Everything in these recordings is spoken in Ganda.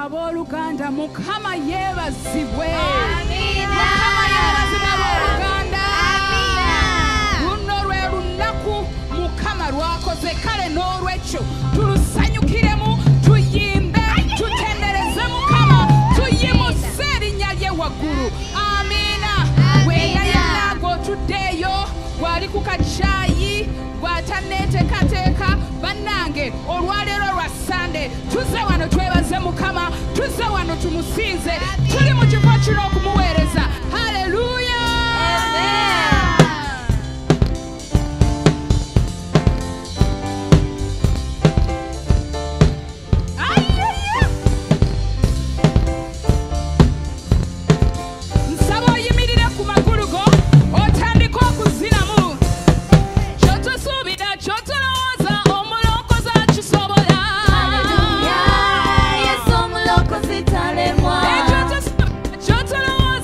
abooluganda Mukama yeebazibwe. Mukama yeebazibwe abooluganda. Luno lwe lunaku Mukama lwakoze, kale n'olwekyo tulusanyukiremu, tuyimbe, tutendereze Mukama, tuyimuse erinnya lye waggulu. Amiina. Weeyayana ng'otuddeeyo gwali ku kacaayi bw'atanneeteekateeka, bannange olwaleero lwa Sande tuzze wano twebaze Mukama, tuzze wano tumusinze, tuli mu kifo kino okumuweereza. Haleluya. Nsaba oyimirire ku magulu go otandika okuzinamu. Kyotusuubira kyotulowooza omulokozi akisobola. Kyotulowooza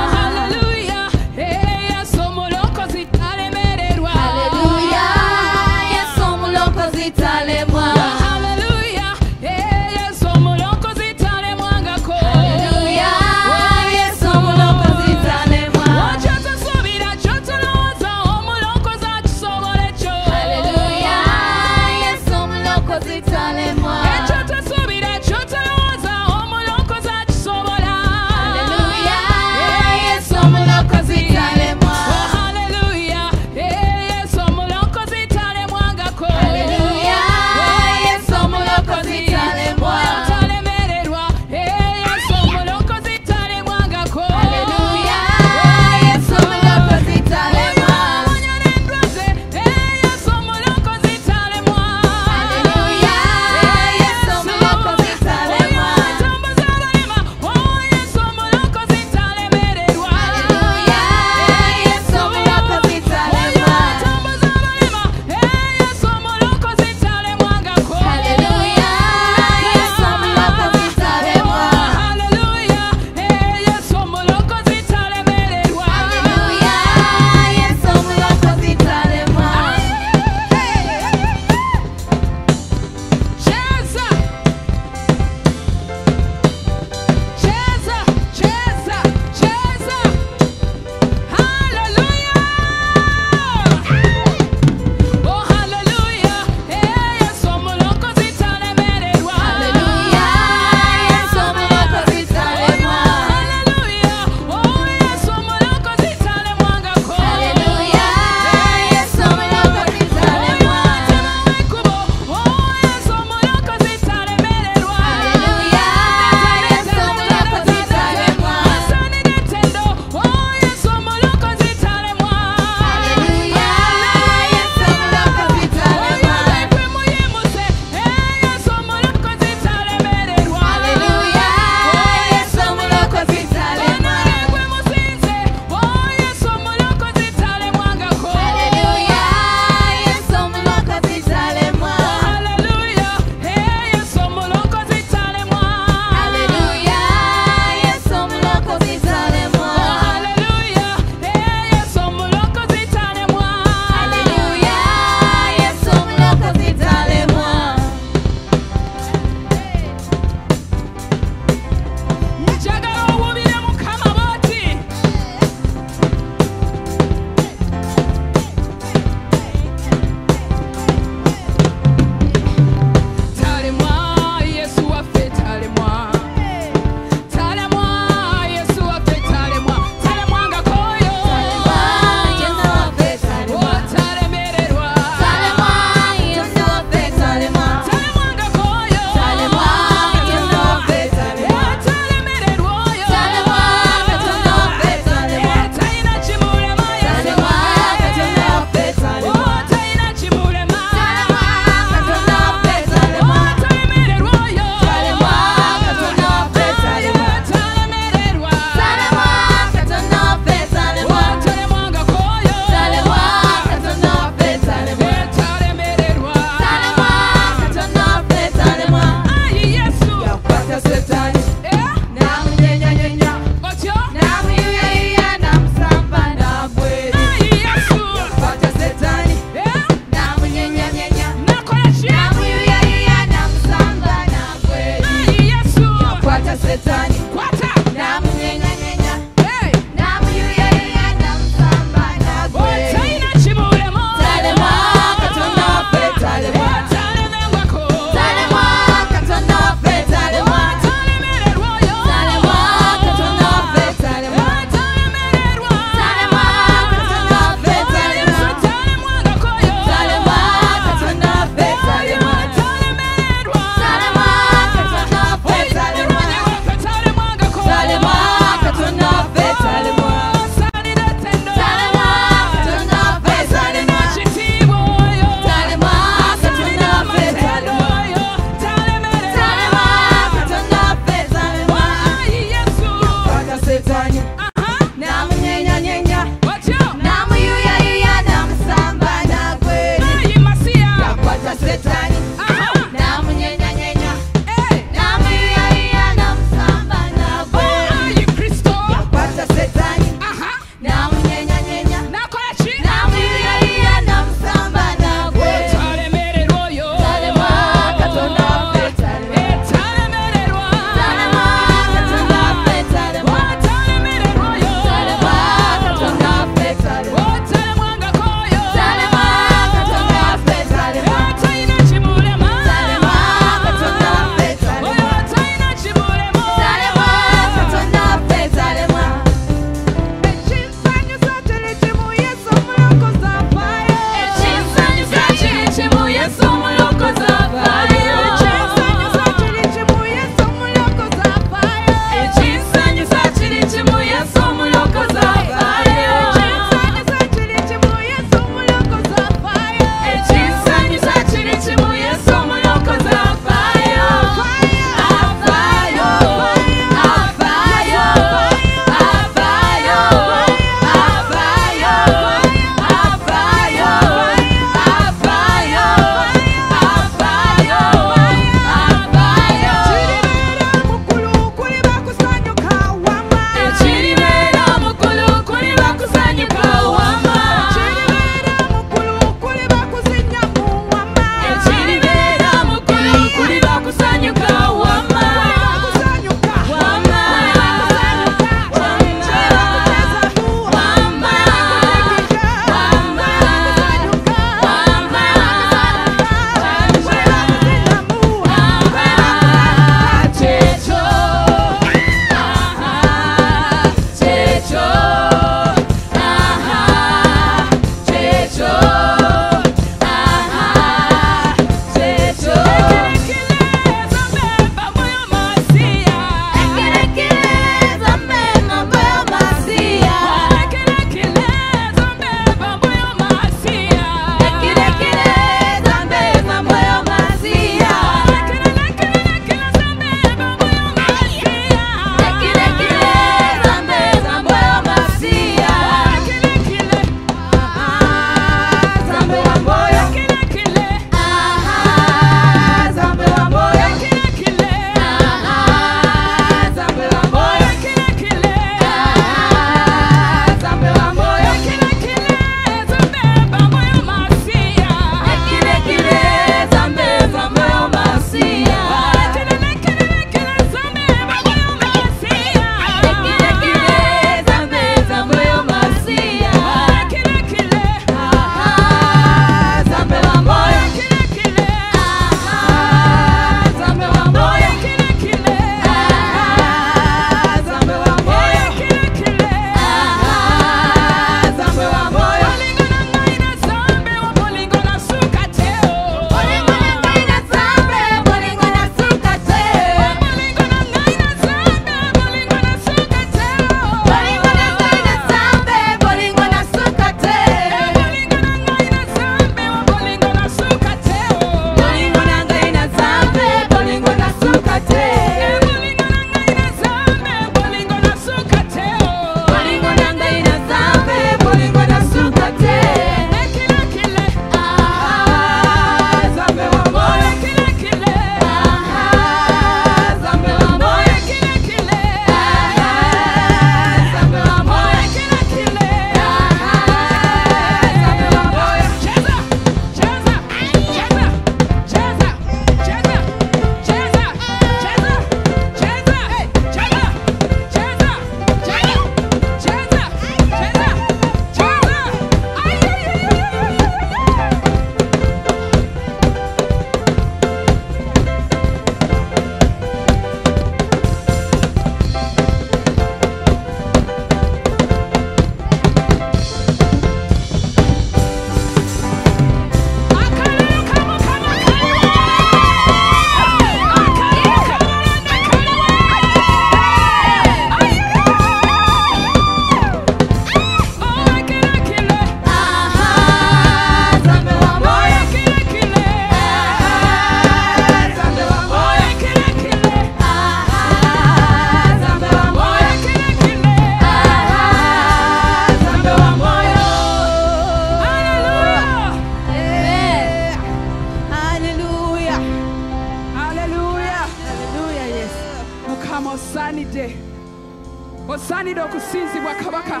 osaanira okusinzibwa kabaka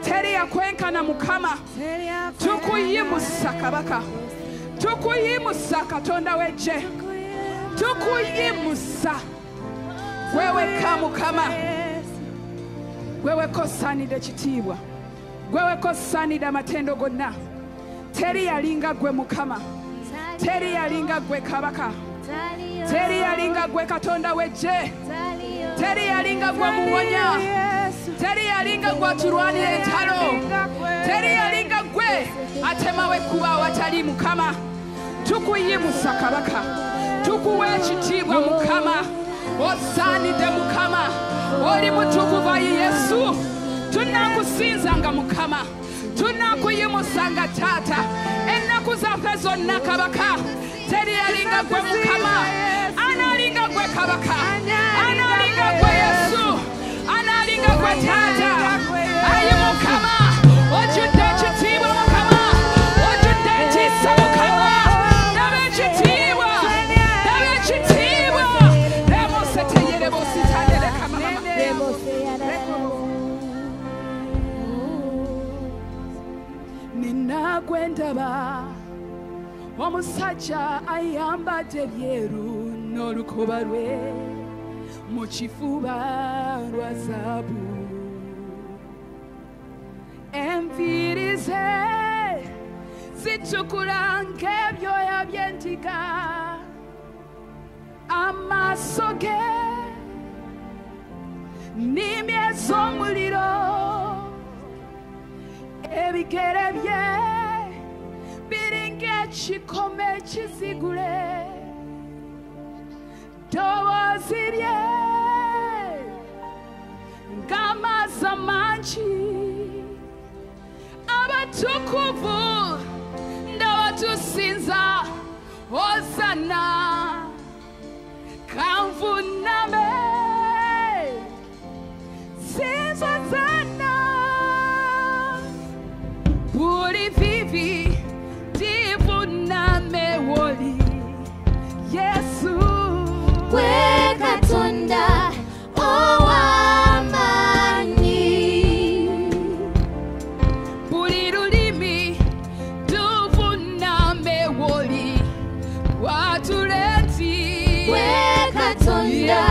teri yakwenkana mukama tukuyimusa kabaka tukuyimusa katonda w'eggye tukuyimusa gwewekka mukama gwewekka osaanidde ekitiibwa gwewekka osaanidde amatendo gonna teri yalinga gwe mukama teri yalinga gwe kabaka teri yalinga gwe katonda w'eggye teri yalinga gwe muwonya teri yalinga gwe atulwanira entalo teri yalinga gwe atemawo ekkuba awatali mukama tukuyimusa kabaka tukuwa ekitiibwa mukama osaanidde mukama oli mutukuvu ayi yesu tunakusinzanga mukama tunakuyimusanga taata ennaku zaffe zonna kabaka teri yalinga gwe mukama analinga gwe kabaka analinga gwe yesu analinga gwe taata ayi mukama ojjudde ekitiibwa mukama ojjudde ekisa mukama daba ekitiibwa daba ekitiibwa lemoseteyere bositandere kamama nina gwe ndaba omusajja ayambadde ebyeru n'olukoba lwe mu kifuba lwa zaabu enviiri ze zitukula ng'ebyoya by'endiga amaaso ge nnimye ez'omuliro ebigere bye biringa ekikome ekizigule ddoboozi lye ng'amaazi amangi abatukuvu ndaba tusinza ozana kanvuname sinza ozana buli vivi divuname woli yesu gwe katonda ow'amaanyi buli lulimi tuvuname woli watule nti gwe katonda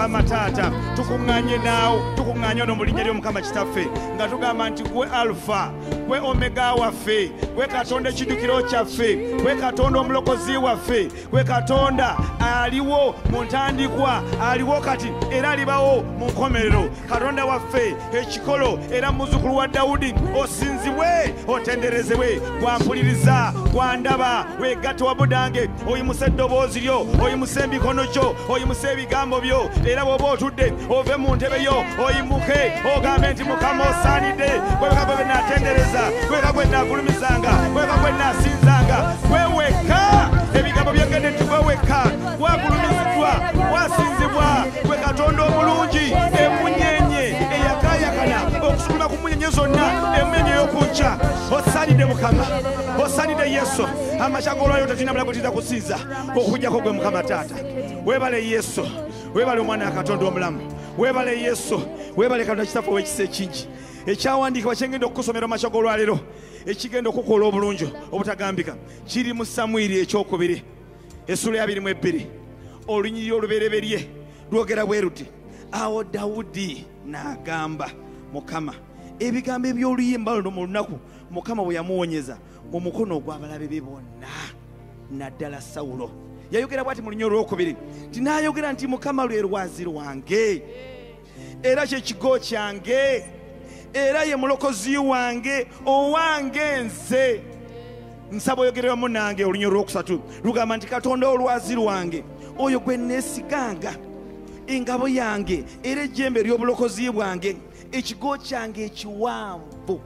Mukama Taata tukuŋŋaanye naawo tukuŋŋaanye ono mu linnya ly'Omukama Kitaffe nga tugamba nti gwe Alpha gwe Omega waffe gwe Katonda ekiddukiro kyaffe gwe Katonda omulokozi waffe gwe Katonda aliwo mu ntandikwa aliwo kati era alibawo mu nkomerero Katonda waffe ekikolo era muzzukulu wa Dawudi osinzibwe otenderezebwe gwampuliriza gwandaba weegatte wabudange oyimuse eddoboozi lyo oyimuse emikono gyo oyimuse ebigambo byo era bw'oba otudde ove mu ntebe yo oyimuke ogambe nti Mukama osaanidde gweweka gwe naatendereza gweweka gwe naagulumizanga gweweka gwe naasinzanga gweweka ebigambo byegende nti gweweka gwagulumiziddwa gwasinzibwa gwe Katonda omulungi emunyenye eyakaayakana okusuluma ku munyenye zonna emunyenye ey'okunkya osaanidde Mukama osaanidde Yesu amakya g'olwayo tetulina bulago tiza kusinza okujjako gwe Mukama Taata weebale Yesu weebale omwana wa Katonda omulamu weebale Yesu weebale Katonda kitaffe ow'ekisa ekingi ekyawandiikibwa kyengenda okukusomera amakya g'olwaleero ekigenda okukola obulungi obutagambika kiri mu Samwiri ekyokubiri essula ya 22 olunyiriri olubereberye lwogera bwe ruti awo Dawudi n'agamba Mukama ebigambo eby'oluyimba luno mu lunaku Mukama bwe yamuwonyeza mu mukono ogw'abalabe be bonna naddala Sawulo yayogera bw'ati mu lunyiriri olwokubiri tinaayogera nti Mukama lwe lwazi lwange era kye kigo kyange era ye mulokozi wange owange nze nsaba oyogerera munnange olunyiriri olwokusatu lugamba nti Katonda olwazi lwange oyo gwe neesiganga engabo yange era ejjembe ly'obulokozi bwange ekigo kyange ekiwanvu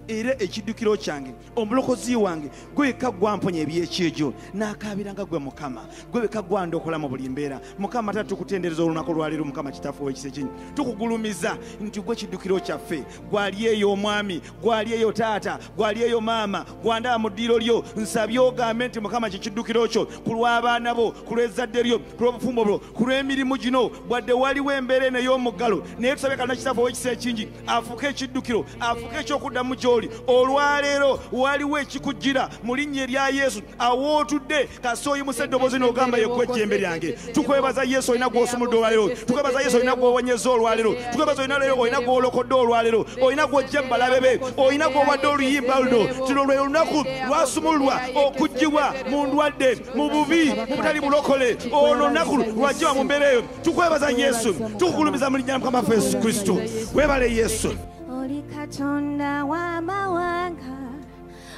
era ekiddukiro kyange omulokozi wange gwe wekka gwamponya ebyekyejo n'akaabiranga gwe Mukama gwe wekka gwandokola mu buli mbeera Mukama Taata tukutendereza olunaku olwaleero Mukama Kitaffe ow'ekisa ekingi tukugulumiza nti gwe kiddukiro kyaffe gwali eyo omwami gwali eyo taata gwali eyo maama gwandaba mu ddiiro lyo nsabye ogambe nti Mukama kye kiddukiro kyo ku lw'abaana bo ku lw'ezzadde lyo ku lw'obufumbo bwo ku lw'emirimu gino bwadde waliwo embeera eno ey'omuggalo naye tusabye Katonda Kitaffe ow'ekisa ekingi afuuke ekiddukiro afuuke ekyokuddamu gy'oli olwaleero waliwo ekikujjira mu linnya erya Yesu awootudde kasi oyimuse eddoboozi n'ogamba yegwe ejjembe lyange tukwebaza Yesu olina gw'osumudde olwaleero tukwebaza Yesu olina gw'owonyeza olwaleero tukwebaza olina gw'olokodde olwaleero olina gw'ojja mu balabe be olina gw'owadde oluyimba luno tino lwe lunaku lwasumululwa okuggyibwa mu ndwadde mu bubi mu butali bulokole olwo lunaku lwaggyibwa mu mbeera eyo tukwebaza Yesu tukugulumiza mu linnya lya Mukama waffe Yesu Kristo weebale Yesu Oli Katonda w'amawanga,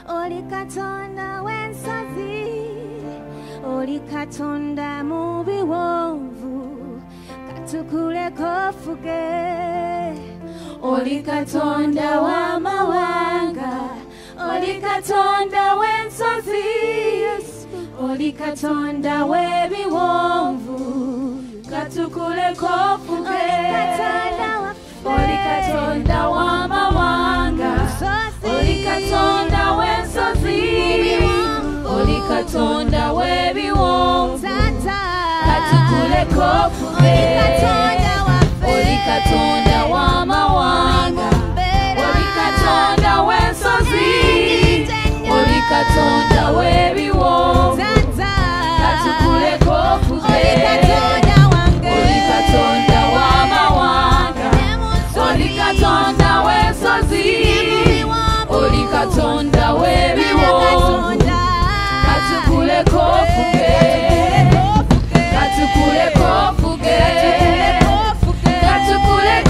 oli Katonda w'ensozi, oli Katonda mu biwonvu, katukuleko ofuge. Oli Katonda w'amawanga, oli Katonda w'ensozi, oli Katonda w'ebiwonvu, katukuleko ofuge. Oli Katonda w'amawanga, oli Katonda w'ensozi, oli Katonda w'ebiwonvu, katukuleko ofuge. Oli Katonda w'amawanga, oli Katonda w'ensozi, oli Katonda w'ebiwonvu, katukuleko ofuge. Oli Katonda w'amawanga, oli Katonda w'ensozi, oli Katonda w'ebiwonvu, katukuleko ofuge. Katukuleko ofuge. Katukuleko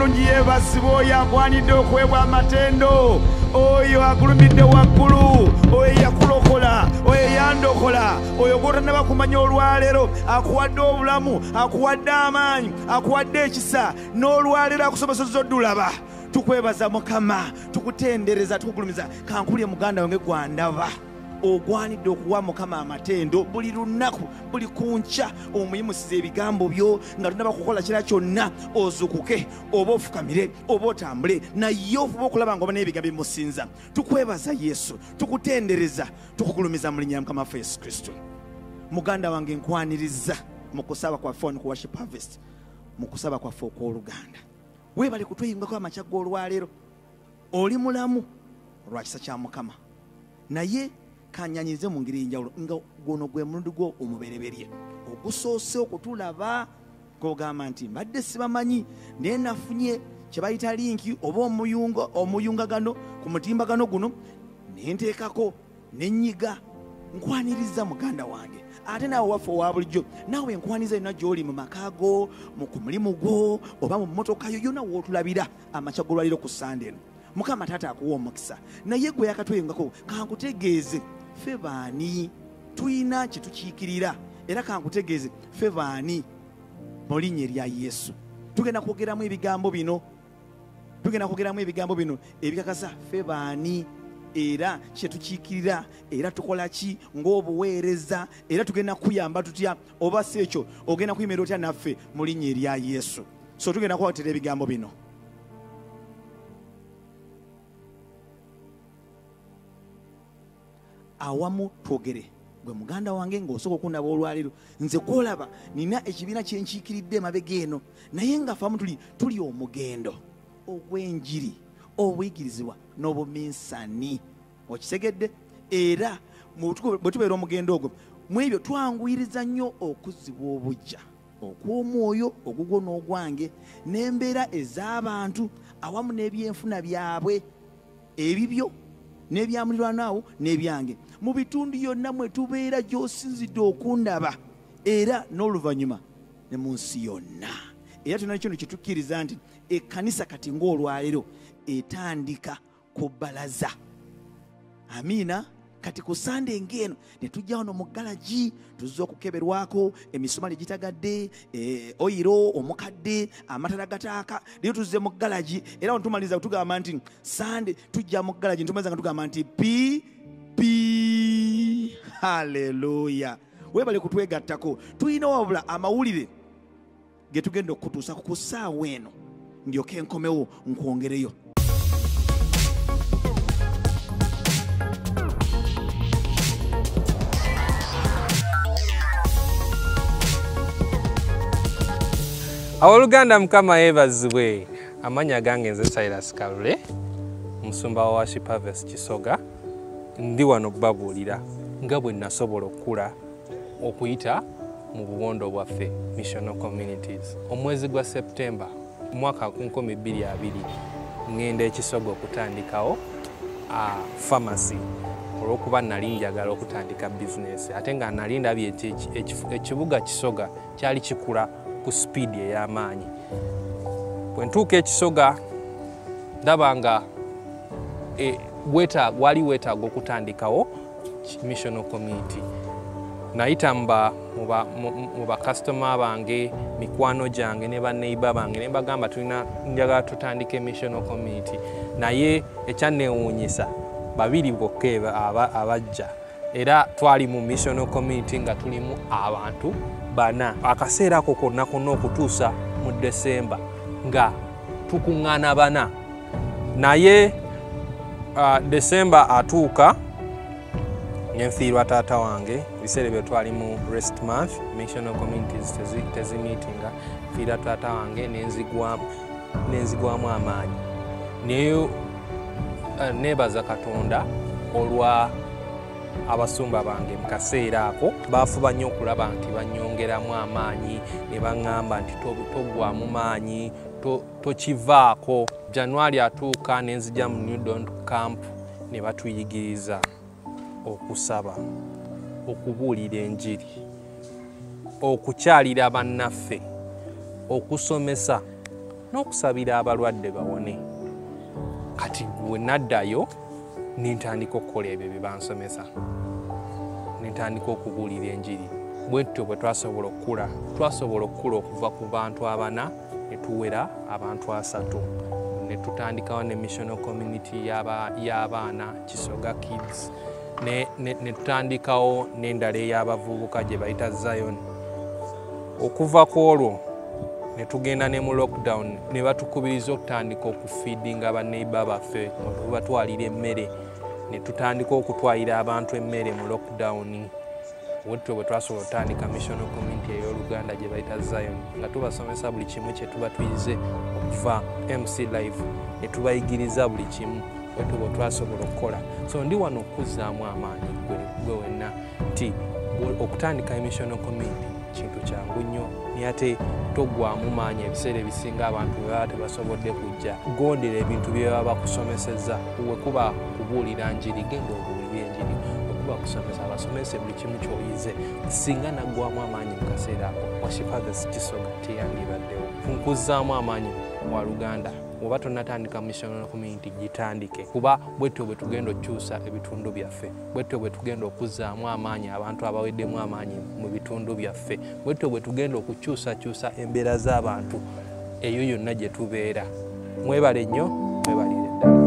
omulungi yeebazibwa oyo agwanidde okuweebwa amatendo, oyo agulumidde waggulu, oyo yakulokola, oyo yandokola, oyo gw'otannaba kumanya olwaleero akuwadde obulamu, akuwadde amaanyi, akuwadde ekisa, n'olwaleero akusobozesezza oddulaba. Tukwebaza Mukama, tukutendereza, tukugulumiza. Kankulye muganda wange gwandaba, ogwanidde okuwa Mukama amatendo buli lunaku, buli kunkya omuyimusiza ebigambo byo nga tunaba kukola kira kyonna, ozukuke oba ofukamire oba otambule naye ofuba okulaba ng'oba n'ebigambo bimusinza. Tukwebaza Yesu, tukutendereza, tukugulumiza mu linnya lya Mukama waffe Yesu Kristo. Muganda wange nkwaniriza mu kusaba kwaffe ku Worship Harvest, mu kusaba kwaffe okw'Oluganda. Weebale kutweyungako amakya g'olwaleero. Oli mulamu olwa kisa kya Mukama, naye kanyanyize mu ngeri enjawulo nga guno gwe mulundi gwo omubereberye ogusoose okutulaba ng'ogamba nti mbadde sibamanyi naye nafunye kye bayita linki oba omuyungagano ku mutimbagano guno ne nteekako n'ennyiga. Nkwaniriza muganda wange, ate naawe waffe owa bulijjo, naawe enkwaniza yonna gy'oli mu maka go, ku mulimu gwo oba mu mmotoka yo, yonna wootulabira amakya g'olwaliro ku Sande eno. Mukama Taata akuwa omukisa, naye gwe yakatweyungako kankutegeeze ffe baani tuyina kye tukiikirira, era kankutegeeze ffe baani mu linnya erya Yesu. Tugenda kwogeramu ebigambo bino ebikakasa ffe baani era kye tukiikirira, era tukola ki ng'obuweereza, era tugenda kuyamba tutya, oba si ekyo ogenda kuyimira otya naffe mu linnya erya Yesu. So tugenda kwatera ebigambo bino. Awamu twogere, gwe muganda wange ng'osooka okundaba olwaleero, nze kwolaba nina ekibiina kye nkiikiridde emabega eno, naye nga famu tuli omugendo ogw'enjiri, obuyigirizibwa n'obuminsani. Okisegedde? Era bwe tubeera omugendo ogwo, mu ebyo twanguyiriza nnyo okuzzibwa obujja okw'omwoyo ogugwo n'ogwange, n'embeera ez'abantu awamu n'ebyenfuna byabwe ebibyo n'ebyamulirwanaawo n'ebyange mu bitundu yonna mwe tubeera gy'osinzidde okundaba, era n'oluvannyuma ne mu nsi yonna. Era tulina kino kye tukkiriza nti ekkanisa kati ng'olwaleero etandika ku bbalaza. Amiina. Kati ku Sande ng'eno ne tujja wano mu galagi, tuzze okukeberwako emisumali gitagadde, oyiro omukadde, amatala gataaka. Leero tuzze mu galagi, era wano tumaliriza tugamba nti Sande tujja mu galagi, ntumaliza nga tugamba nti pi. Haleluya. Weebale kutwegattako. Tulina wabula amawulire ge tugenda okutuusa ku ssaawa eno, ndyoke nkomewo nkwongereyo. Awoluganda Mukama yeebazibwe. Amanya gange nze Silas Kalule, musumba wa Worship Harvest Kisoga. Ndi wano kubabuulira nga bwe nasobola okukula okuyita mu buwondo bwaffe missional communities. Omwezi gwa September mwaka 2020 ngenda ekisoga okutandikawo pharmacy olw'okuba nali njagala okutandika business, ate nga nali ndabye ekibuga Kisoga kyali kikula ku speed ey'amaanyi. Bwe ntuuka ekisoga ndaba nga wali weetaaga okutandikawo missional community. Nayita mu bakasitoma bange, mikwano gyange ne banneiba bange ne mbagamba njagala tutandike missional community, naye ekyanneewuunyisa babiri bokka abajja, era twali mu missional community nga tulimu abantu 4. Akaseera ako konna okutuusa mu December nga tukuŋŋaana 4, naye December atuuka nfiirwa taata wange. Ebiseera bye twali mu rest month, missional communities tezimiitinga, nfiirwa taata wange nenzigwamu amaanyi. Naye neebaza Katonda olwa abasumba bange mu kaseera ako baafuba nnyo okulaba nti bannyongeramu amaanyi, ne baŋŋamba nti togwamu maanyi, tokivaako. January atuuka ne nzija mu New Dawn Camp ne batuyigiriza okusaba, okubuulira enjiri, okukyalira bannaffe, okusomesa n'okusabira abalwadde bawone. Kati bwe naddayo nintandika okukola ebyo bye bansomesa, nintandika okubuulira enjiri. Bwetyo bwe twasobola okukula okuva ku bantu 4 ne tuwera abantu 3. Ne tutandikawo ne missional community y'abaana Kisoga Kids, ne tutandikawo n'endala ey'abavubuka gye bayita Zion. Okuva ku olwo ne tugenda ne mu lockdown ne batukubiriza okutandika okufeedinga baneighbor baffe, okubatwalira emmere. Ne tutandika okutwalira abantu emmere mu lockdown. Bwetyo bwe twasobola okutandika missional community ey'Oluganda gye bayita Zion, nga tubasomesa buli kimu kye tuba tuyize okuva MC Live, ne tubayigiriza buli kimu. Bwetyo bwe twasobola okukola. So ndi wano okuzzaamu amaanyi gwe wenna nti okutandika missional community kintu kyangu nnyo, naye ate toggwamu maanyi ebiseera ebisinga abantu bwe baba tebasobodde kujja. Gondera ebintu bye baba bakusomesezza. Bwe kuba kubuulira njiri, genda obuulire enjiri. Okuba kusomesa abasomese buli kimu ky'oyize. Singa naggwamu amaanyi mu kaseera ako, Washifather Kisoga teyandibaddewo. Nkuzzaamu amaanyi wa Luganda. Oba tonnatandika missional community gitandike, kuba bwetyo bwe tugenda okukyusa ebitundu byaffe, bwetyo bwe tugenda okuzzaamu amaanyi abantu abaweddemu amaanyi mu bitundu byaffe, bwetyo bwe tugenda okukyusakyusa embeera z'abantu eyo yonna gye tubeera. Mwebale nnyo, mwebalire ddala.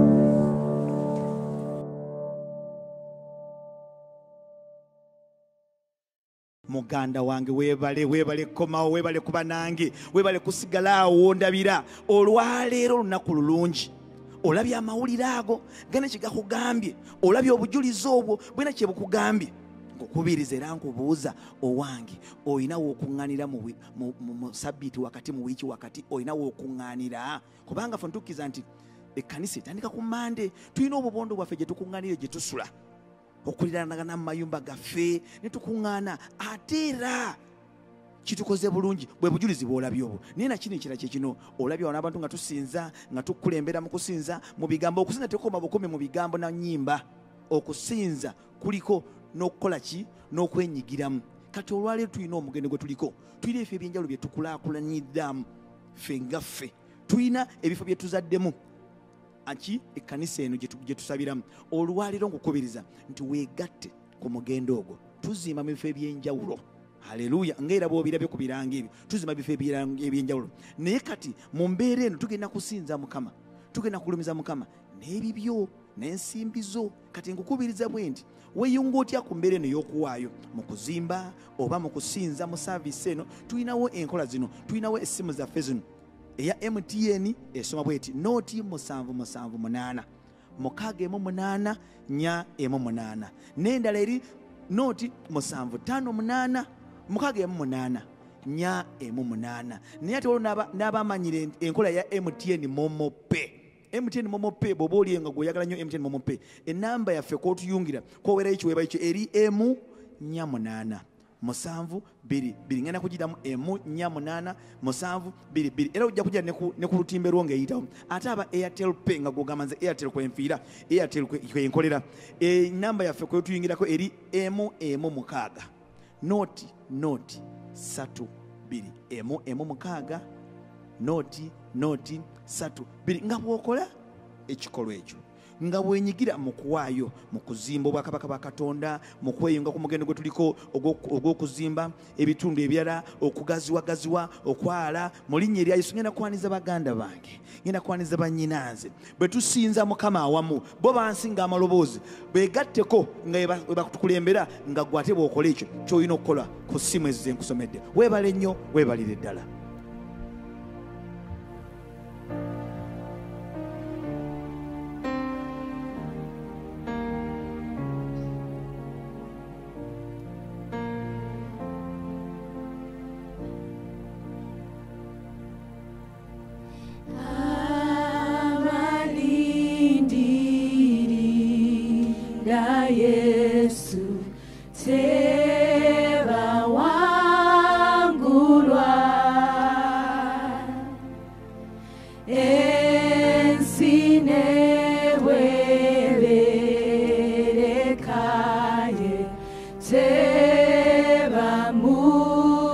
Muganda wange webale komawo, webale kuba nange, webale kusigala awo ndabira. Olwaleero olunaku lulungi, olabye amawulire ago gane kigakugambye, olabye obujulizi obwo bwena kye bukugambye. Nkukubiriza era nkubuuza, owange olinawo okuŋŋaanira mu sabbiiti wakati, mu wiiki wakati, olinawo okuŋŋaanira? Kubanga ffe ntukkiza nti ekkanisa etandika ku Mande, tulina obubondo bwaffe gye tukuŋŋaanira gye tusula, okuliraanagana mu mayumba gaffe ne tukuŋŋaana. Ate era kitukoze bulungi bwe bujulizi bw'olabye obwo. Naye nakino ekira kye kino, olabye wana abantu nga tusinza, nga tukulembera mu kusinza mu bigambo. Okusinza tekoma bukumi mu bigambo na nnyimba. Okusinza kuliko n'okukola ki? N'okwenyigiramu. Kati olwaleero tulina omugendo gwe tuliko, tulina ebifo ebyenjawulo bye tukulaakulanyiddamu ffe nga ffe, tulina ebifo bye tuzaddemu ekkanisa eno gye tusabiramu. Olwaleero nkukubiriza nti weegatte ku mugendo ogwo, tuzimba mu bifo ebyenjawulo. Haleluya! Ng'era bw'obirabye ku biranga ebyo, tuzimba bifo ebyenjawulo. Naye kati mu mbeera eno tugenda kusinza Mukama, tugenda kulumiza Mukama n'ebibyo n'ensimbi zo. Kati nkukubiriza bwe nti weeyunga otya ku mbeera eno ey'okuwaayo mu kuzimba oba mu kusinza mu saaviisi eno. Tulinawo enkola zino, tulinawo essimu zaffe zino. Eya MTN esoma bweti nooti 778 618 418, n'endala eri nooti 758 618 418. Naye ate olwo n'abamanyire enkola ya MTN Momo Pay. MTN Momo Pay bw'oba oliyenga gw'oyagala nnyo MTN Momo Pay, ennamba yaffe k'otuyungira k'oweerayo ekiweebwayo kyo eri M48 722. Ngenda kugiramu M48 722. Era ojja kujja ne ku lutimbe lwo ng'eyitawo. Ate aba Airtel Pay nga gw'ogamba nze Airtel kwenfiira, Airtel kwenkolera, ennamba yaffe kwetuyingirako eri M6 nooti 32. M6 nooti 32. Nga bw'okola ekikolwa ekyo, nga bwenyigira mu kuwaayo mu kuzimba obwakabaka bwa Katonda, mu kweyunga ku mugendo gwe tuliko ogw'okuzimba ebitundu ebirala, okugaziwagaziwa, okwala mu linnya erya Yesu. Ngenda kwaniza baganda bange, ngenda kwaniza bannyinanze, bwe tusinza Mukama awamu, bo bansinga amaloboozi, beegatteko nga batukulembera, nga gwe ate bw'okola ekyo ky'olina okukola ku ssimu ezo ze nkusomedde. Weebale nnyo, weebalire ddala. Yesu teba wangulwa ensine weberekaye teba muduka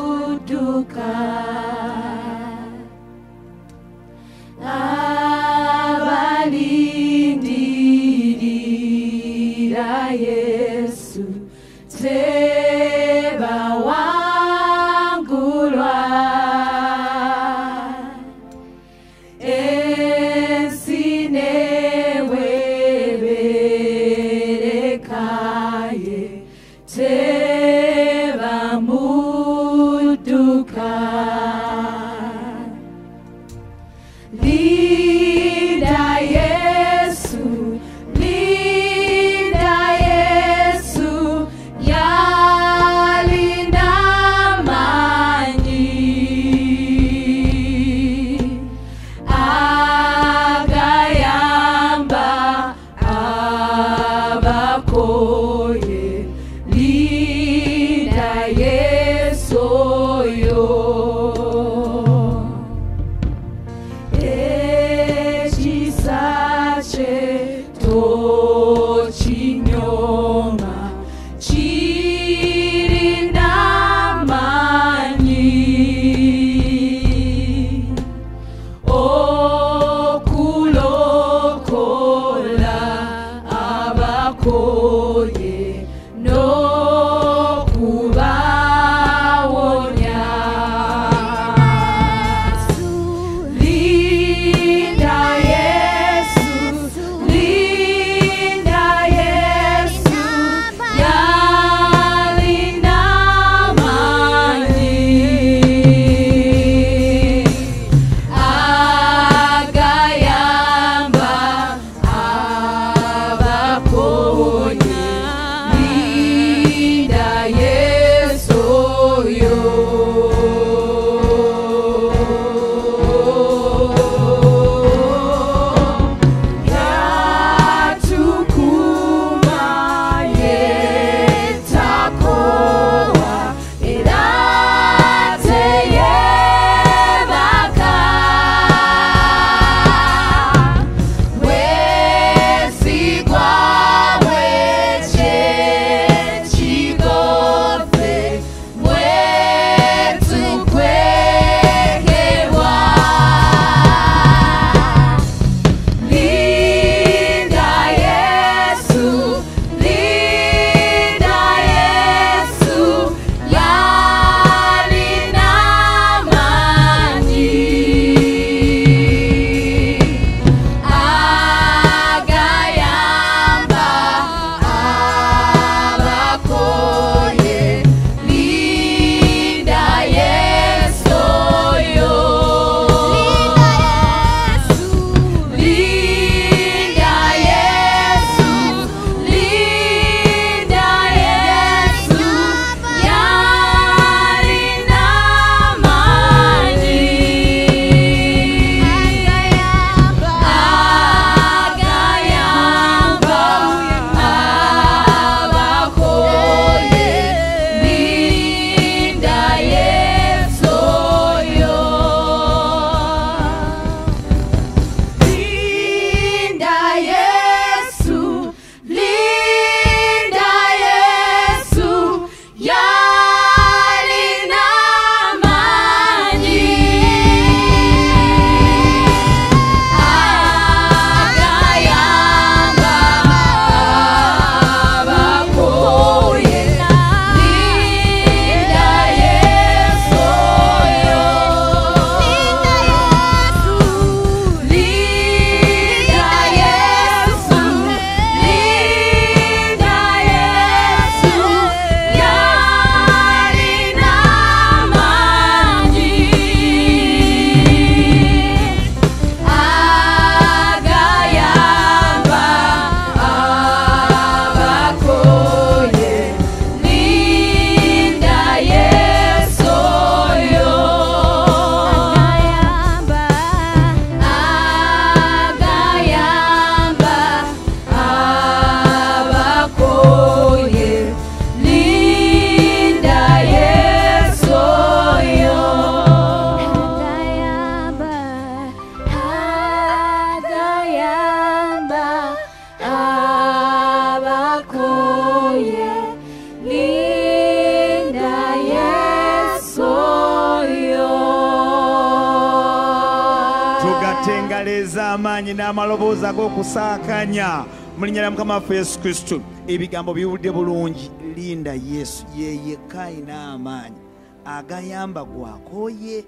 n'engalo ez'amaanyi n'amaloboozi ag'okusaakanya mu linnya lya Mukama waffe Yesu Kristo. Ebigambo biwulidde bulungi. Linda Yesu ye yekka alina amaanyi agayamba gwakooye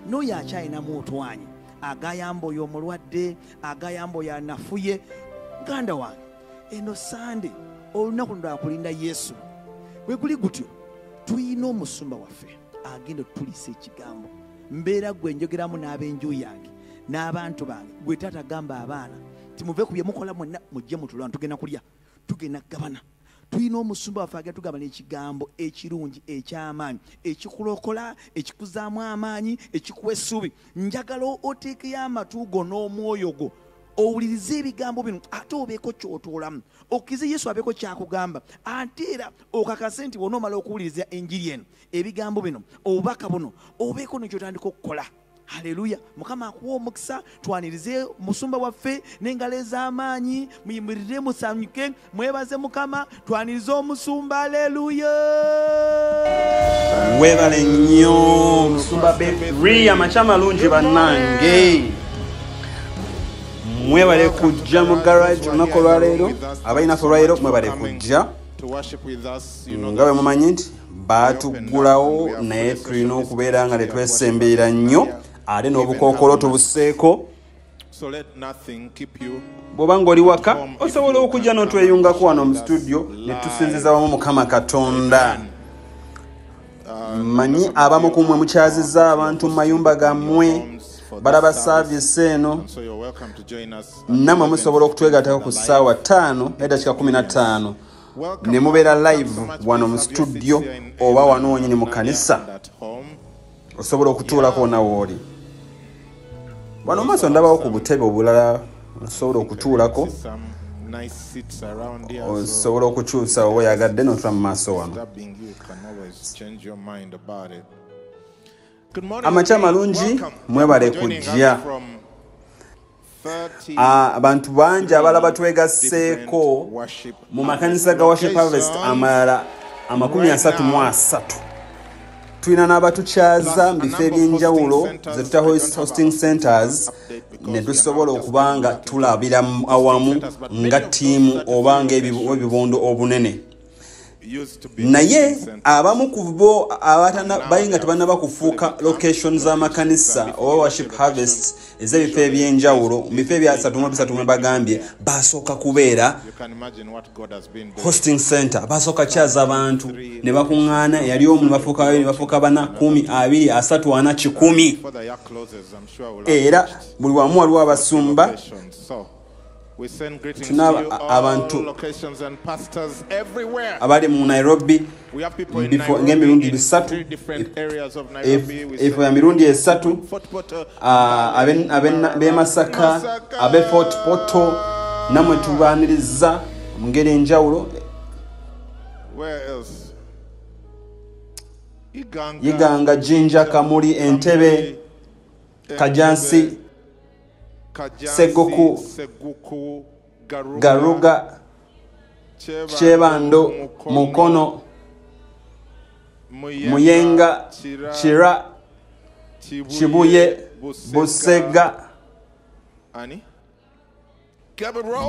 n'oyo akyalinamu otwanyi agayamba oyo omulwadde agayamba oyo anafuye. Muganda wange eno sande olunaku luno akulinda Yesu bwe guli gutyo tuyina omusumba waffe agenda otutuliisa ekigambo. Mbeera gwe njogeramu n'ab'enju yange n'abantu bange gwe taata gamba abaana timuve ku bye mukola mwonna mujje mutulwana tugenda kulya tugenda kugabana. Tuyina omusumba waffe agenda tugaba n'ekigambo ekirungi eky'amaanyi ekikulokola ekikuzaamu amaanyi ekikuwa essuubi. Njagala oteekeyo amatu go n'omwoyo gwo owulirize ebigambo bino ate obeeko ky'otuulamu okkirize Yesu abeeko kyakugamba ate era okakase nti bw'onoomala okuwuliriza enjiri eno ebigambo bino obubaka buno obeeko nekyotandika okukola. Haleluya. Mukama akuwa omukisa. Twanirize musumba waffe n'engalo ez'amaanyi muyimirire musanyuke mwebaze Mukama. Twanirize omusumba. Haleluya. Webale nnyo musumba Befree amacha malungi bannange. Mwebale kujja mu garage olunaku olwaleero abalinaku olwaleero mwebale kujja nga bwe mumanyi nti baatuggulawo naye tulina okubeera nga tetwesemberera nnyo ate n'obukookolo tubuseeko. Bw'oba ng'oli waka osobola okujja n'otweyungako wano mu studio ne tusinziza wamu Mukama Katonda. Manyi abamu ku mmwe mukyazizza abantu mu mayumba gammwe balaba saavisi eno nammwe musobola okutwegatako ku ssaawa 5 n'eddakiika 15 ne mubeera live wano mu studio oba wano wonyini mu kanisa. Osobola okutuulako nawooli wano maaso ndabawo ku butebe obulala osobola okutuulako osobola okukyusa oba oyagadde n'otula mu maaso wano. Amacha malungi mwebale kujja. Abantu bangi abalaba twegasseeko mu makanisa ga Worship Harvest amalala 33. Tulina n'abatukyaza mu bifo eby'enjawulo ze tuta hosting centers ne tusobola okubanga tulabira awamu nga ttiimu oba ng'ebibondo obunene. Naye abamu ku bo bayinga tebannaba kufuuka location z'amakanisa oba Worship Harvest ez'ebifo eby'enjawulo mu bifo ebya 3 bagambye basooka kubeera hosting center basooka kyaza abantu ne bakuŋŋaana yali omu ne bafuuka 2 ne bafuuka 4 10 20 30 40 100 era buli wamu waliwo abasumba. Tunaba abantu abali mu Nairobi ng'emirundi 3 efo ya mirundi 3 ab'e Masaka ab'e Fort Portal namwe tubaaniriza mu ngeri enjawulo. Iganga, Jinja, Kamuli, Entebbe, Kajansi, Seguku, Garuga, Chebando, Mukono, Muyenga, Chira, Chibuye, Busega,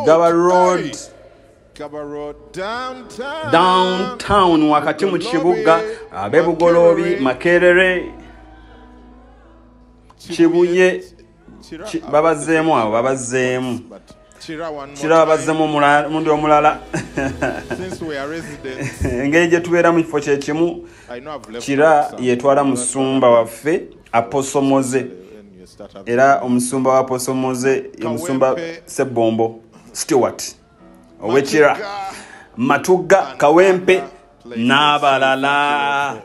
Gaba Road, downtown wakati mu kibuga ab'Ebugolobi, Makerere, Chibuye, babazeemu abo babazeemu Chira babazeemu mundi omulala engeri gye tubeera mu kifo kyekimu. Chira yetwala musumba waffe Aposomoze era omusumba wa Aposomoze ye musumba Sebombo Stewart ow'Ekira Matuga Kawempe n'abalala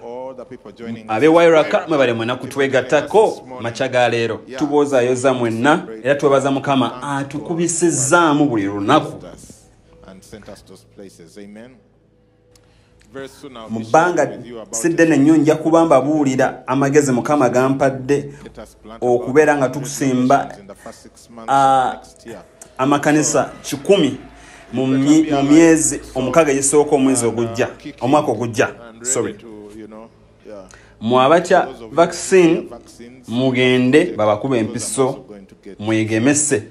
abe Wairaka mwebale mwena kutwegattako machaga leero. Tubozaayoza mwenna era twebaza Mukama atukubisizaamu buli lunaku. Mu bbanga siddene nnyo nja kuba mbabuulira amagezi Mukama gampadde okubeera nga tukusimba amakanisa 10 mu myezi omukaaga egisooka omwezi ogujja omwaka ogujja. Mu abatya vaccine mugende babakuba empiso mwegemese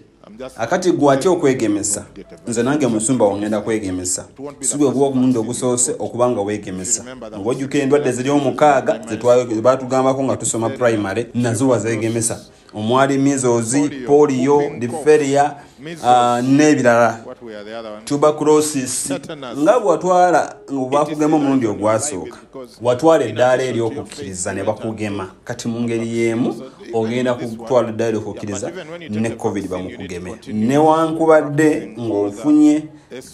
akati gwatya okwegemesa nze nange musumba wongenda kwegemesa sibwe kuba omulundi ogusoose okubanga weegemesa ng'ojjuka endwadde ziri omukaaga zebatugambako nga tusoma primary nazo wazeegemesa omwali measles, polio, diphtheria n'ebirala tuberculosis nga bwatwala bakugema omulundi ogwasooka watwala eddaala ery'okukkiriza ne bakugema kati mu ngeri y'emu ogenda kutwala eddaala ery'okukkiriza ne covid bamukugeme newankubadde ng'ofunye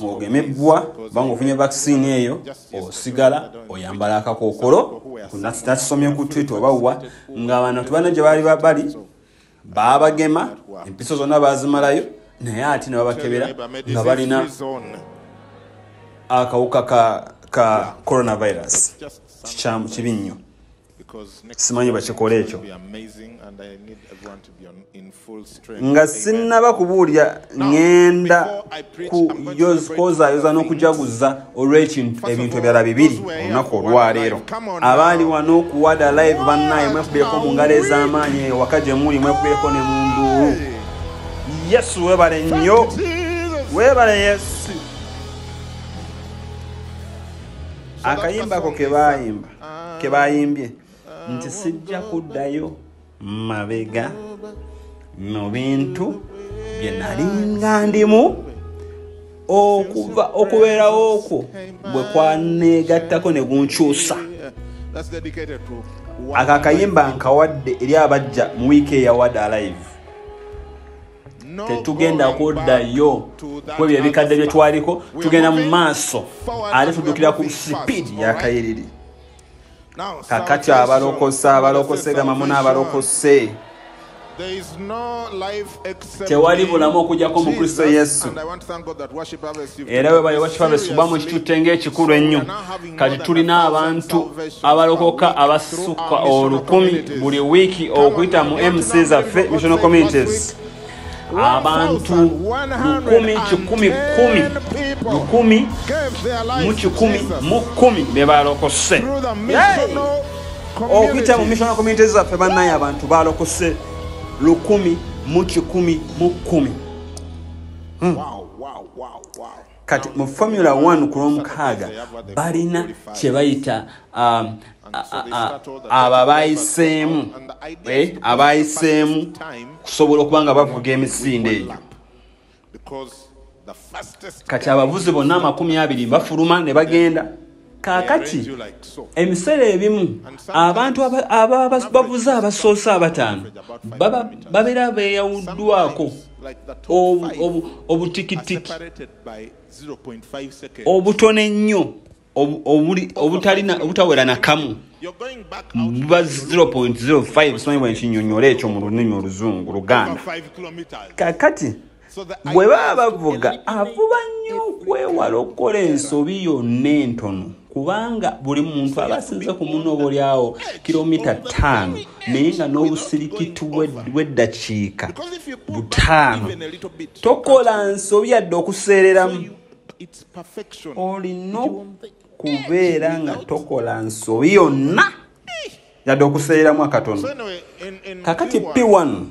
ng'ogemebbwa oba ng'ofunye vaccine eyo osigala oyambala akakookolo nakisomye ku Twitter oba wa ng'abantu bana gye baali bali babagema empiso zonna bazimalayo naye ate ne babakebera nga balina akawuka ka coronavirus kikyamu kibi nnyo simanyi bakikola ekyo nga sinnaba kubuulira ngenda kozaayoza n'okujaguza olw'ekintu ebintu ebirala bibiri olunaku olwaleero abaali wano okuwada live bannaye mwekubyeko mu ngalo ez'amaanyi ewaka gye muli mwekubyeko ne mu nduulu yesu weebale nnyo weebale yesu akayimba ako kebayimbye nti sijja kuddayo mabega mu bintu bye nalinga ndimu okubeerawo okwo bwe kwaneegattako ne gunkyusa ako akayimba nkawadde eri abajja mu wiiki eyawadde alive tetugenda kuddayo kwebyo ebikadde bye twaliko tugenda mu maaso ate tuddukira ku sipiidi yakayiriri kakati abalokose gamamu n'abalokose tewali bulamu okujjako mu Kristo Yesu era we bali Worship Harvest kuba mu kitutte ng'ekikulu ennyo kati tulina abantu abalokoka abasukka 1,000 buli wiiki okuyita mu MC zaffe missional communities abantu 1,010 be balokose okuyita mu missional communities zaffe bannaye abantu balokose 1,010 kati mu Formula 1 ku lw'omukaaga balina kye bayita abayiseemu kusobola okuba nga bavuga emisinde eyo kati abavuzi bonna 20 bafuluma ne bagenda kaakati ebiseera ebimu abantu bavuze abasoose 5 babeera beeyawuddwako obutikitiki obutono ennyo obutawera nakamu buba 0.05 simanyi bwe nkinyonnyola ekyo mu lulimi oluzungu Luganda kaakati bwe baba bavuga avuba nnyo okwewala okukola ensobi yonna entono kubanga buli muntu aba asinze ku munno oboolyawo kilomita 5 naye nga n'obusirikiti bw'eddakiika 5 tokola nsobi yadde okuseereramu olina kubeera nga tokola nsobi yonna yadde okuseereramu akatono kakati P1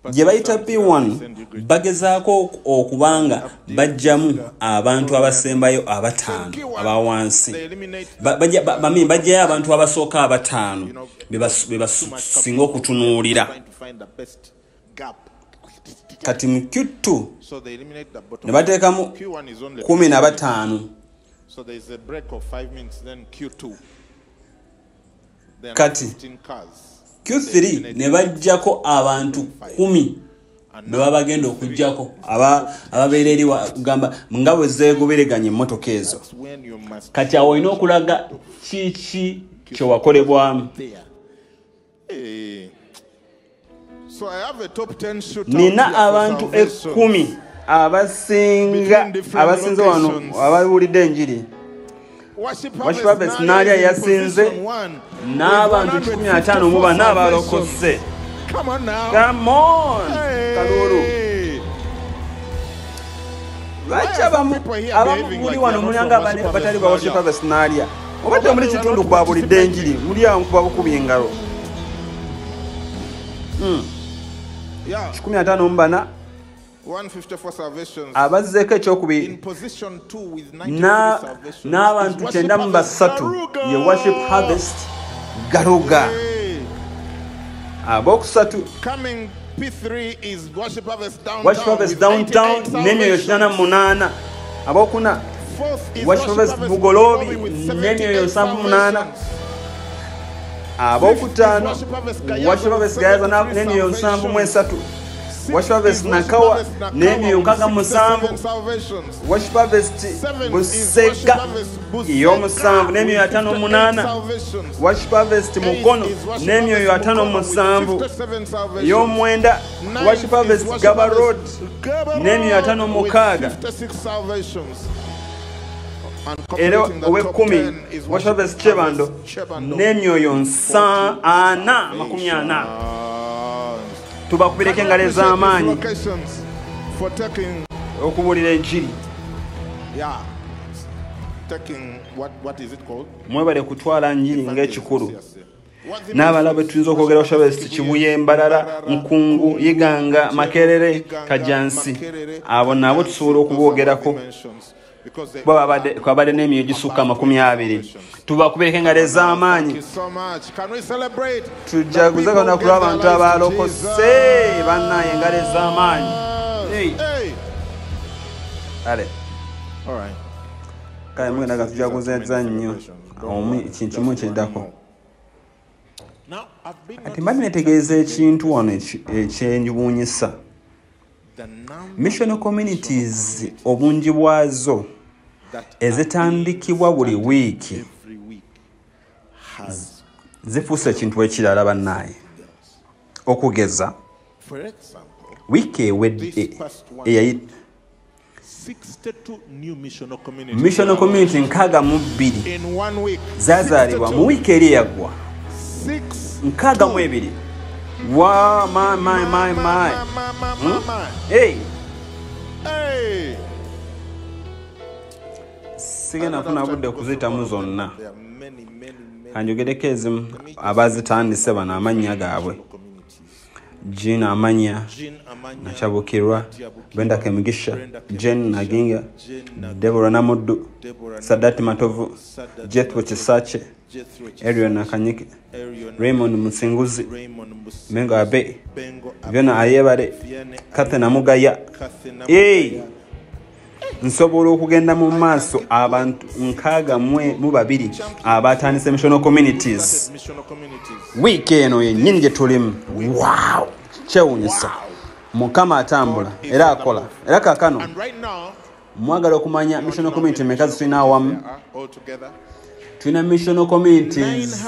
gye bayita P1 bagezaako okubanga bajjamu abantu abasembayo 5 abawansi bajjayo abantu abasooka 5 bebasinga okutunuulira kati mu Q2 ne bateekamu 15 kati Q3 ne bajjako abantu 10 be babagenda okujjako ababeera eri kugamba nga bwe zeegobereganya emmotoka ezo kati awo olina okulaga kiki kye wakolebwamu nina abantu 10 abasinze wano ababuulidde enjiri Worship Harvest n'alya yasinze n'abantu 15 mu bana abalokose. Come on kalulu lwaki abamu muli wano mulyanga batali ba Worship Harvest n'alya obadde muli kitundu kwabulidde enjiri muli awo kuba bukubi engalo Yeah. 154 abazzeeko ekyokubiri n'abantu 93 ye worship harvest garuga abokusatu worship harvest downtown n'emyoyo 88 abokuna worship harvest bugolobi n'emyoyo 78 abokutaano worship harvest gayaza n'emyoyo 73 worship harvest nakawa n'emyoyo 67 worship harvest busega y'omusanvu n'emyoyo 58 worship harvest mukono n'emyoyo 57 y'omwenda worship harvest gaba road n'emyoyo 56 era ow'ekkumi worship harvest Kyebando n'emyoyo 440 tubakubireko engalo ez'amaanyi okubuulira enjiri mwebale kutwala njiri ng'ekikulu n'abalala bwe tuyinza okwogera worship harvest Kibuye Mbalala Nkungu Iganga Makerere Kajansi abo nabo tusobola okuboogerako kwabadde n'emyoyo gisukka 20 tubakubireko engalo ez'amaanyi tujaguze kona kulwa abantu abalokose bannaye engalo ez'amaanyi ale kale mugenda gatujaguza nnyo ekintu kimu kyeddako ati mbadde netegeeza ekintu wano ekyenjibuunyisa missional communities obungi bwazo ezitandikibwa buli wiiki zifuuse ekintu ekirala bannaye okugeza wiiki ewedde missional community 62 zazaalibwa mu wiiki eri eyaggwa 62 Wow, my. Hey. Sigena kuna budde okuzitamu zonna. Kanjogereko ezimu abazitandise bano amannya gaabwe. Jean Amanya, Nachabukirwa, Brenda Kemigisha, Jen Naginga, Deborah Namuddu, Sadati Matovu, Jethro Chisache, Ariel Nakanyike, Raymond Musinguzi, Mengo Abe, Viona Ayebare, Katena Mugaya. Hey! Nsobola okugenda mu maaso abantu 62 abatandise missional communities. Wiiki eno yennyini gye tulimu. Wow! Kyewuunyisa. Mukama atambula era akola. Era kaakano mwagala okumanya missional community meka tulina awamu. Tulina missional communities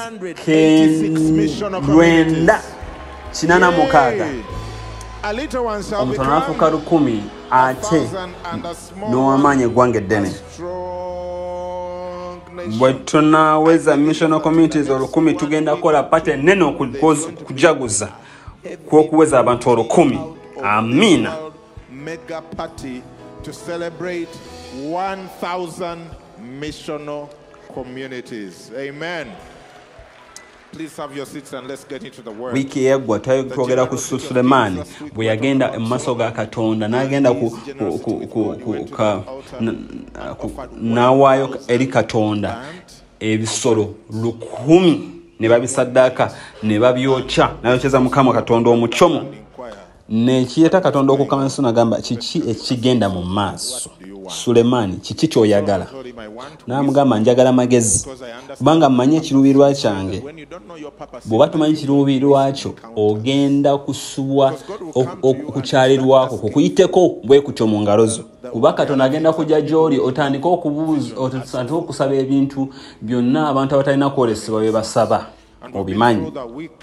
986. Omutono afuuka 1000 ate n'owamaanyi eggwanga eddene. Bwe tunaaweza missional communities 1000 tugenda kukola pate ennene okujaguza kw'okuweza abantu 1000. Amiina. Mega party to celebrate 1000 missional communities. Amen. Please have your seats and let's get into the word. Wiki yaggwa twogera ku Sulemani bwe yagenda mu maaso ga Katonda n'agenda n'awaayo eri Katonda ebisolo 100 ne babisaddaaka ne babyokya n'ayokyeza Mukama Katonda omucomo n'ekiyeta Katonda okukamanso n'agamba kiki ekigenda mu maaso. Sulemani kiki kyoyagala? N'amugamba njagala magezi kubanga mmanyi ekiruubirirwa kyange. Bw'oba tomanyi kiruubirirwa kyo ogenda kusubwa okukyalirwako kukuyiteko bwe kutyo mu ngalo zo. Kuba Katonda agenda kujja gy'oli otandika okubuuza otandika okusaba ebintu byonna abantu abatalina kwolesebwa bye basaba. Obimanyi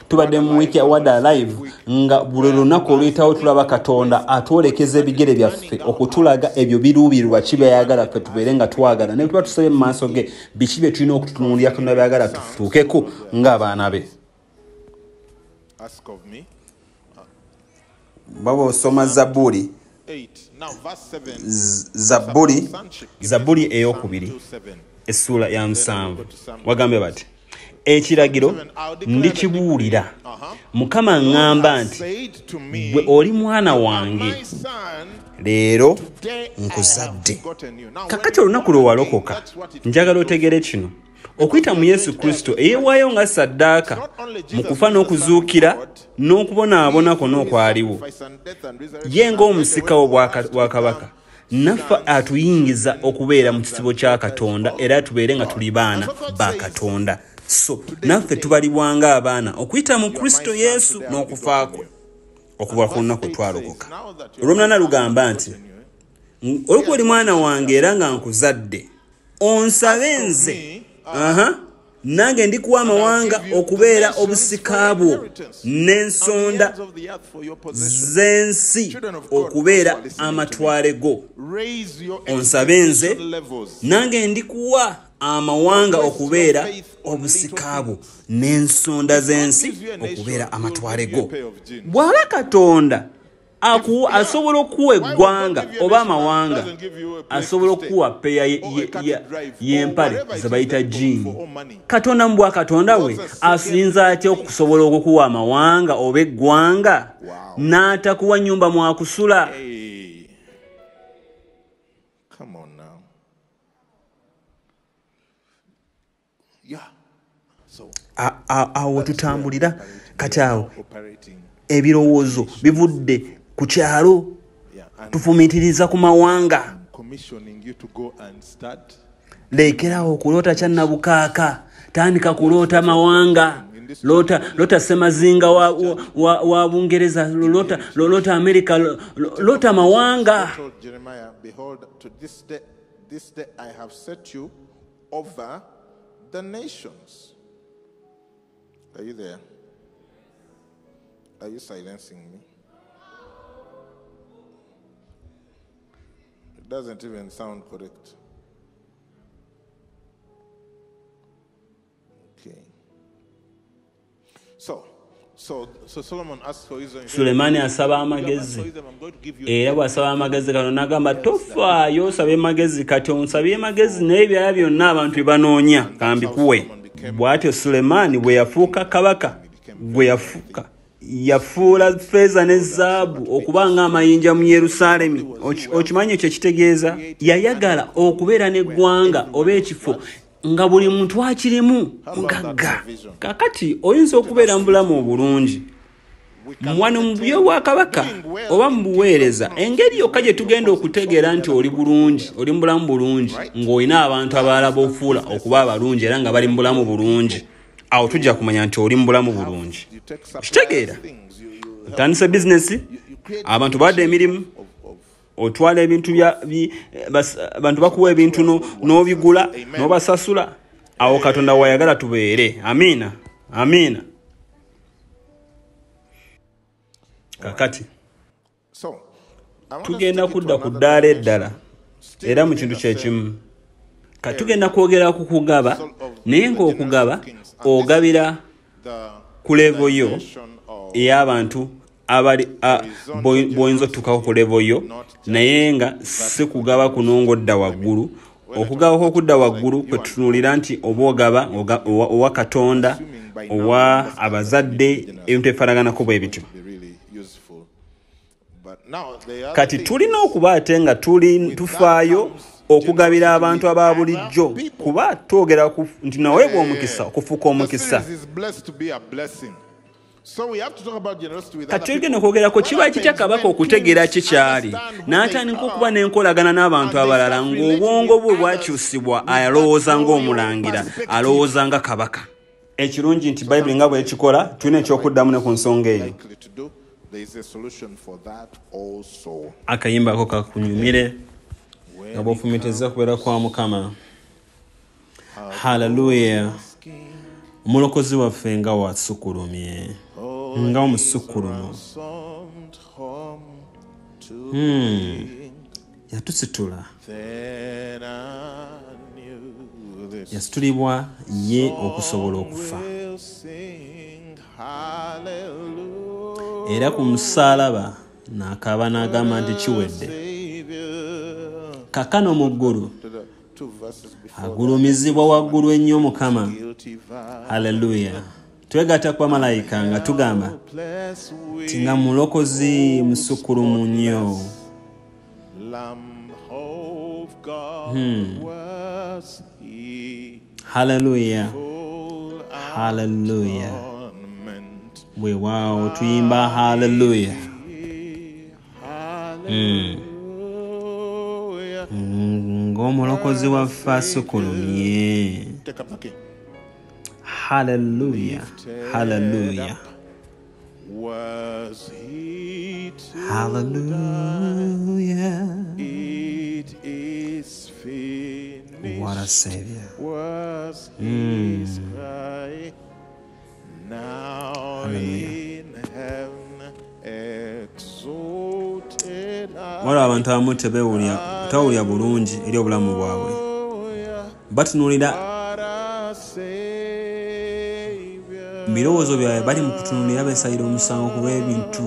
tubadde mu wiiki awada live nga buli lunaku oluyitawo tulaba Katonda atwolekeza ebigere byaffe okutulaga ebyo biruubirirwa kibyayagala ffe tubeere nga twagala ne tuba tusabye mu maaso ge biki bye tulina okutunuulira Katonda byayagala tutuukeko ng'abaana be. Baba osoma Zaburi Zaburi ey'okubiri essula ya 7 wagambye bati ekiragiro ndikibuulira Mukama ngamba nti gwe oli mwana wange leero nkuzadde kakati olunaku lwe walokoka njagala otegere kino okuyita mu Yesu Kristo eyeewaayo nga saddaaka mu kufa n'okuzuukira n'okubonaabonako n'okwaliwo ye ng'omusika w'obwakabaka naffe atuyingiza okubeera mu kisibo kya Katonda era tubeere nga tuli baana ba Katonda so naffe tubalibwanga abaana okuyita mu Kristo Yesu n'okufa kwe okuva ku lunaku twalokoka olw'omunana lugamba nti olwo oli mwana wange era nga nkuzadde onsabe nze nange ndikuwa amawanga okubeera obusika bwo n'ensonda z'ensi okubeera amatwale go onsabe nze nange ndikuwa amawanga okubeera obusika bwo n'ensonda z'ensi okubeera amatwale go bw'aba Katonda asobola okuwa eggwanga oba amawanga asobola okuwa peya y'empale ze bayita jiini Katonda mu bwakatonda we asinza atya okusobola okukuwa amawanga oba eggwanga n'atakuwa nnyumba mwakusula awo tutambulira kati awo ebirowoozo bivudde ku kyalo tufumitiriza ku mawanga lekerawo okuloota kyannabukaaka tandika kuloota mawanga lota semazinga wa Bungereza lota America lota mawanga this day I have set you over the nations. Are you there? Are you silencing me? It doesn't even sound correct. Okay. So Solomon asked for wisdom. Sulemani asaba amagezi. Era bw'asaba amagezi kano n'agamba tofaayo osabe magezi kati onsabye magezi n'ebirala byonna abantu bye banoonya kambikuwe. Bw'atyo Sulemani bwe yafuuka kabaka bwe yafuula ffeeza ne zaabu okuba ng'amayinja mu Yerusaalemi. Okimanyi ekyo kitegeeza yayagala okubeera n'eggwanga oba ekifo nga buli muntu akirimu mugagga. Kakati oyinza okubeera mu bulamu obulungi wano mu by'obwakabaka oba mu buweereza engeri yokka gye tugenda okutegeera nti oli bulungi oli mu bulamu bulungi ng'olina abantu abalala b'ofuula okuba abalungi era nga bali mu bulamu bulungi awo tujja kumanya nti oli mu bulamu bulungi. Kitegeera otandise bizinesi abantu badde emirimu otwala ebintu abantu bakuwa ebintu n'obigula n'obasasula awo Katonda wayagala tubeere. Amiina amiina. Kakati tugenda kudda ku ddaala eddala era mu kintu kyekimu katugenda kwogera ku kugaba naye ng'okugaba ogabira ku levo yo ey'abantu abali bw'oyinza otuukako ku levo yo naye nga si kugaba kuno ng'odda waggulu. Okugaba kw'okudda waggulu kwe tutunuulira nti oba ogaba owa Katonda owa abazadde ebintu ebifanaganako bwe bityo. Kati tulina okuba ate nga tufaayo okugabira abantu aba bulijjo kuba twogera nti naweebwa omukisa okufuuka omukisa. Kati tugenda okwogera kiba kitya kabaka okutegeera kikyali n'atandika okuba n'enkolagana n'abantu abalala ng'obwongo bwe bwakyusibwa alowooza ng'omulangira alowooza nga kabaka. Ekirungi nti Bayibuli nga bw'ekikola tulina ekyokuddamu ne ku nsonga eyo. Akayimba ako kakunyumire nga bw'ofumitiriza kubeera kwa Mukama. Haleluya. Omulokozi waffe nga wasukulumye nga omusukulumu yatusitula yasitulibwa ye okusobola okufa era ku musaalaba n'akaaba n'agamba nti kiwedde. Kakano mu ggulu agulumizibwa waggulu ennyo Mukama Hallelujah. Twegatta kwa malayika nga tugamba tinga mulokozi musukulumu nnyo. Hallelujah. Hallelujah. Weewaawo tuyimba hallelujah. Ng'omulokozi waffe asukulumye. Hallelujah. Hallelujah. Hallelujah. It is finished. What a savior. Was his cry. Now in heaven exalted. Waliwo abantu abamu tebawulira bulungi eri obulamu bwabwe. Batunuulira birowoozo byabwe bali mu kutunuulira beesayira omusango kuba ebintu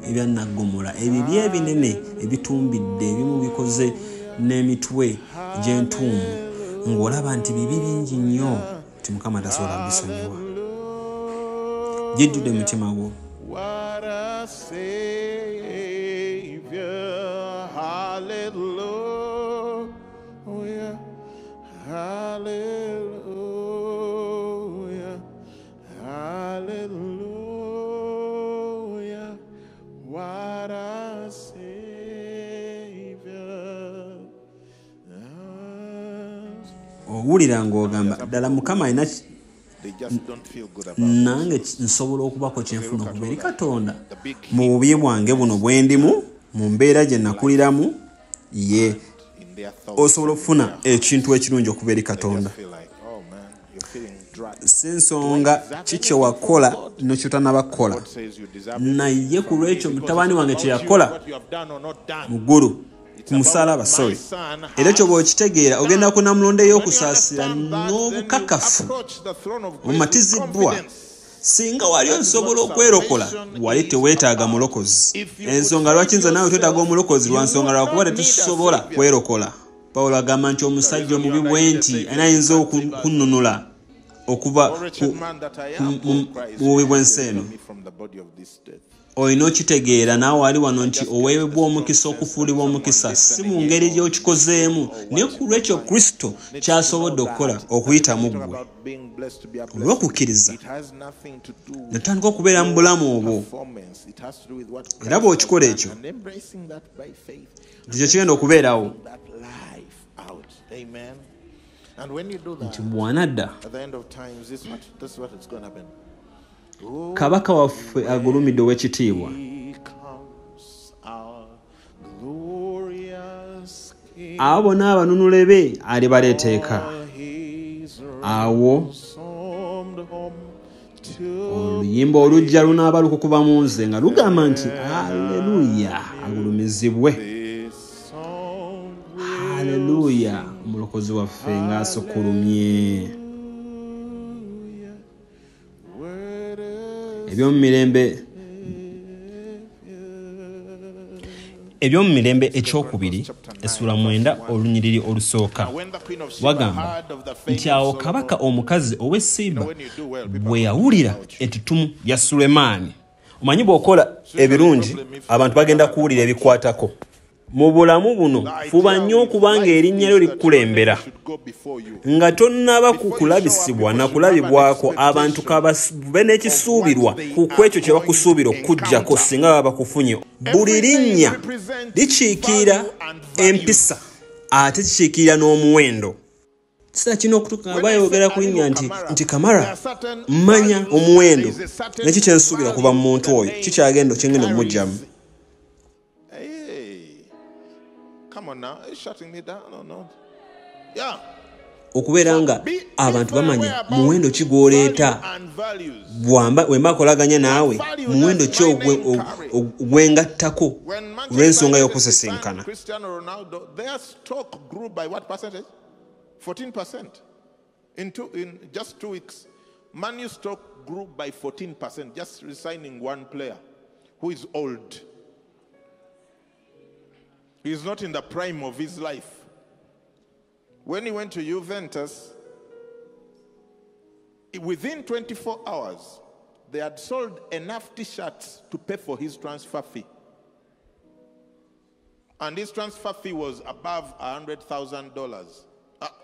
ebyannaggomola ebibi ebinene ebitumbidde ebimu bikoze n'emitwe gy'entuumu ng'olaba nti bibi bingi nnyo nti Mukama tasobola kubisonyiwa. Jijjudde mu mutima gwo. What a savior. Hallelujah. Hallelujah. Hallelujah. What a savior. Owulira ng'ogamba ddala Mukama alina They just don't feel good about nange nsobola okubako kyenfuna okuva eri Katonda mu bubi bwange buno bwe ndimu mu mbeera gye nakuliramu ye in their thoughts. osobola okufuna ekintu ekirungi okuva eri Katonda. Feel like, oh man, you're feeling dry. Si nsonga kikye wakola n'ekyotanaba God says you deserve it. naye ku lw'ekyo mutabani wange kye yakola What you have done or not done. mu ggulu ku musalaba era ekyo bw'okitegeera ogenda kunamulondeyo okusaasira n'obukakafu omumatizibbwa. Singa wali osobola okwerokola wali teweetaaga mulokozi. Ensonga lwaki nze naawe twetaaga omulokozi lwa nsonga lwakuba tetusobola kwerokola. Pawulo agamba nti omusajja omubi bwe nti anayinza okunnunula okuva mu bubi bw'ensi eno. Olina okitegeera naawe ali wano nti oweebwa omukisa okufuulibwa omukisa si mu ngeri gy'okikozeemu naye ku lw'ekyo Kristo ky'asobodde okukola okuyitamu ggwe. Olw'okukkiriza notandika okubeera mu bulamu obwo era bw'okikola ekyo ekyo kigenda okubeerawo nti bw'anadda kabaka waffe agulumidde ow'ekitiibwa abo bonna abanunule be alibaleeteeka awo oluyimba olujja lunaaba lukukuba mu nze nga lugamba nti aleluya agulumizibwe. Aleluya omulokozi waffe ng'asukulumye. Ebyomu mirembe ekyokubiri essula 9 olunyiriri olusooka wagamba nti awo kabaka omukazi ow'essiba bwe yawulira ettutumu lya Sulemaani. Omanyi bw'okola ebirungi abantu bagenda kuwulira ebikwatako. Mu bulamu buno fuba nnyo okubanga erinnya lyo likulembera nga tonnaba kulabisibwa na kulabibwako abantu kabube n'ekisuubirwa ku kwekyo kye bakusuubira okujjako singa baba bakufunye. Buli linnya likiikira empisa ate kikiikira n'omuwendo. Kisa kino okutuuka bayogera ku linnya nti Kamara mmanya omuwendo nekyo kye nsuubira kuva mu muntu oyo kikyagenda kyengenda omumugyamu. Come on now, it's shutting me down or not? Yeah. Okubeera nga abantu bamanya muwendo ki gw'oleeta wemba akolaganya naawe muwendo ki ogwengattako olw'ensonga y'okusisinkana. Cristiano Ronaldo, their stock grew by what percentage? 14%. In just 2 weeks. Man U stock grew by 14%, just resigning one player who is old. He is not in the prime of his life. When he went to Juventus, within 24 hours, they had sold enough t-shirts to pay for his transfer fee. And his transfer fee was above $100,000.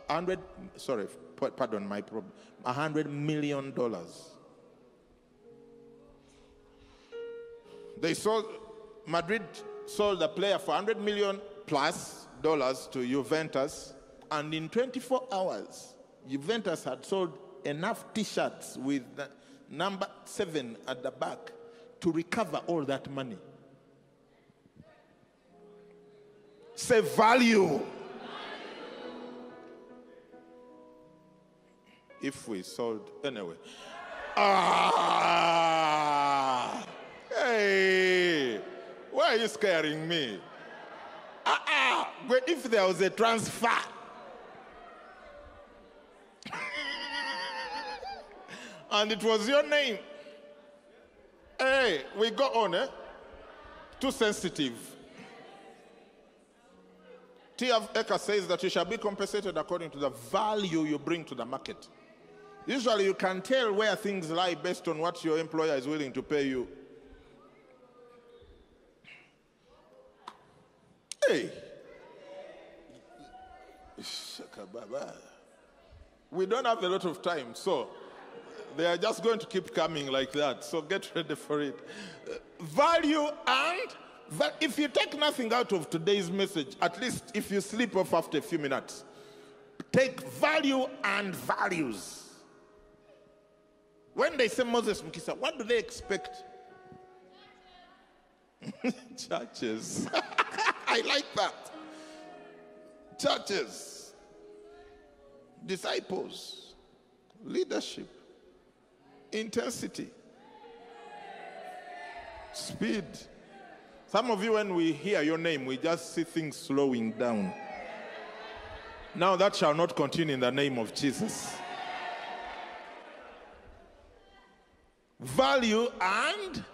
$100 million. Madrid sold the player for $100 million plus to Juventus, and in 24 hours, Juventus had sold enough t-shirts with the number 7 at the back to recover all that money. Say value. If we sold anyway. Hey, why are you scaring me? But if there was a transfer, and it was your name, hey, we go on, eh? Too sensitive. T.F. Ecker says that you shall be compensated according to the value you bring to the market. Usually you can tell where things lie based on what your employer is willing to pay you. Hey. We don't have a lot of time, so they are just going to keep coming like that. So get ready for it. Value and if you take nothing out of today's message, at least if you sleep off after a few minutes, take value and values. When they say Moses Mukisa, what do they expect? Churches. I like that. Churches, disciples, leadership, intensity, speed. Some of you, when we hear your name, we just see things slowing down. Now that shall not continue in the name of Jesus. Value and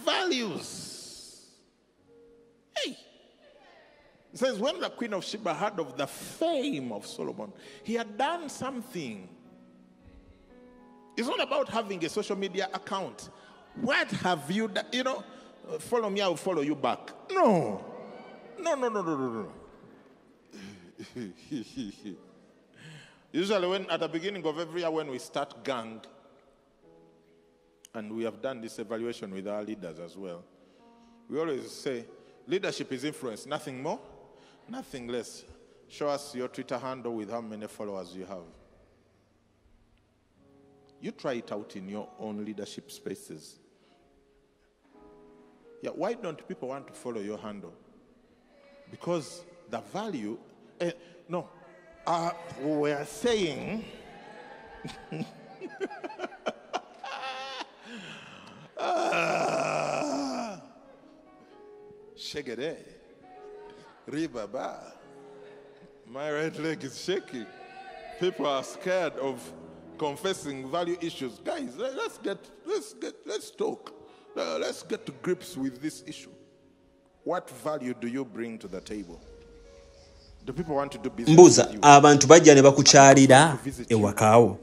values. Hey. It says, when the Queen of Sheba heard of the fame of Solomon, he had done something. It's not about having a social media account. What have you done? You know, follow me, I will follow you back. No. No. Usually when at the beginning of every year when we start gang, and we have done this evaluation with our leaders as well, we always say, leadership is influence, nothing more, nothing less. Show us your Twitter handle with how many followers you have. You try it out in your own leadership spaces. Yeah, why don't people want to follow your handle? Because the value, we are saying, Shegede, Ribaba, my right leg is shaking. People are scared of confessing value issues. Guys, let's talk. Let's get to grips with this issue. What value do you bring to the table? Do people want to do business Mbuza, with you? abantu bajja ne bakukyalira ewakaawo.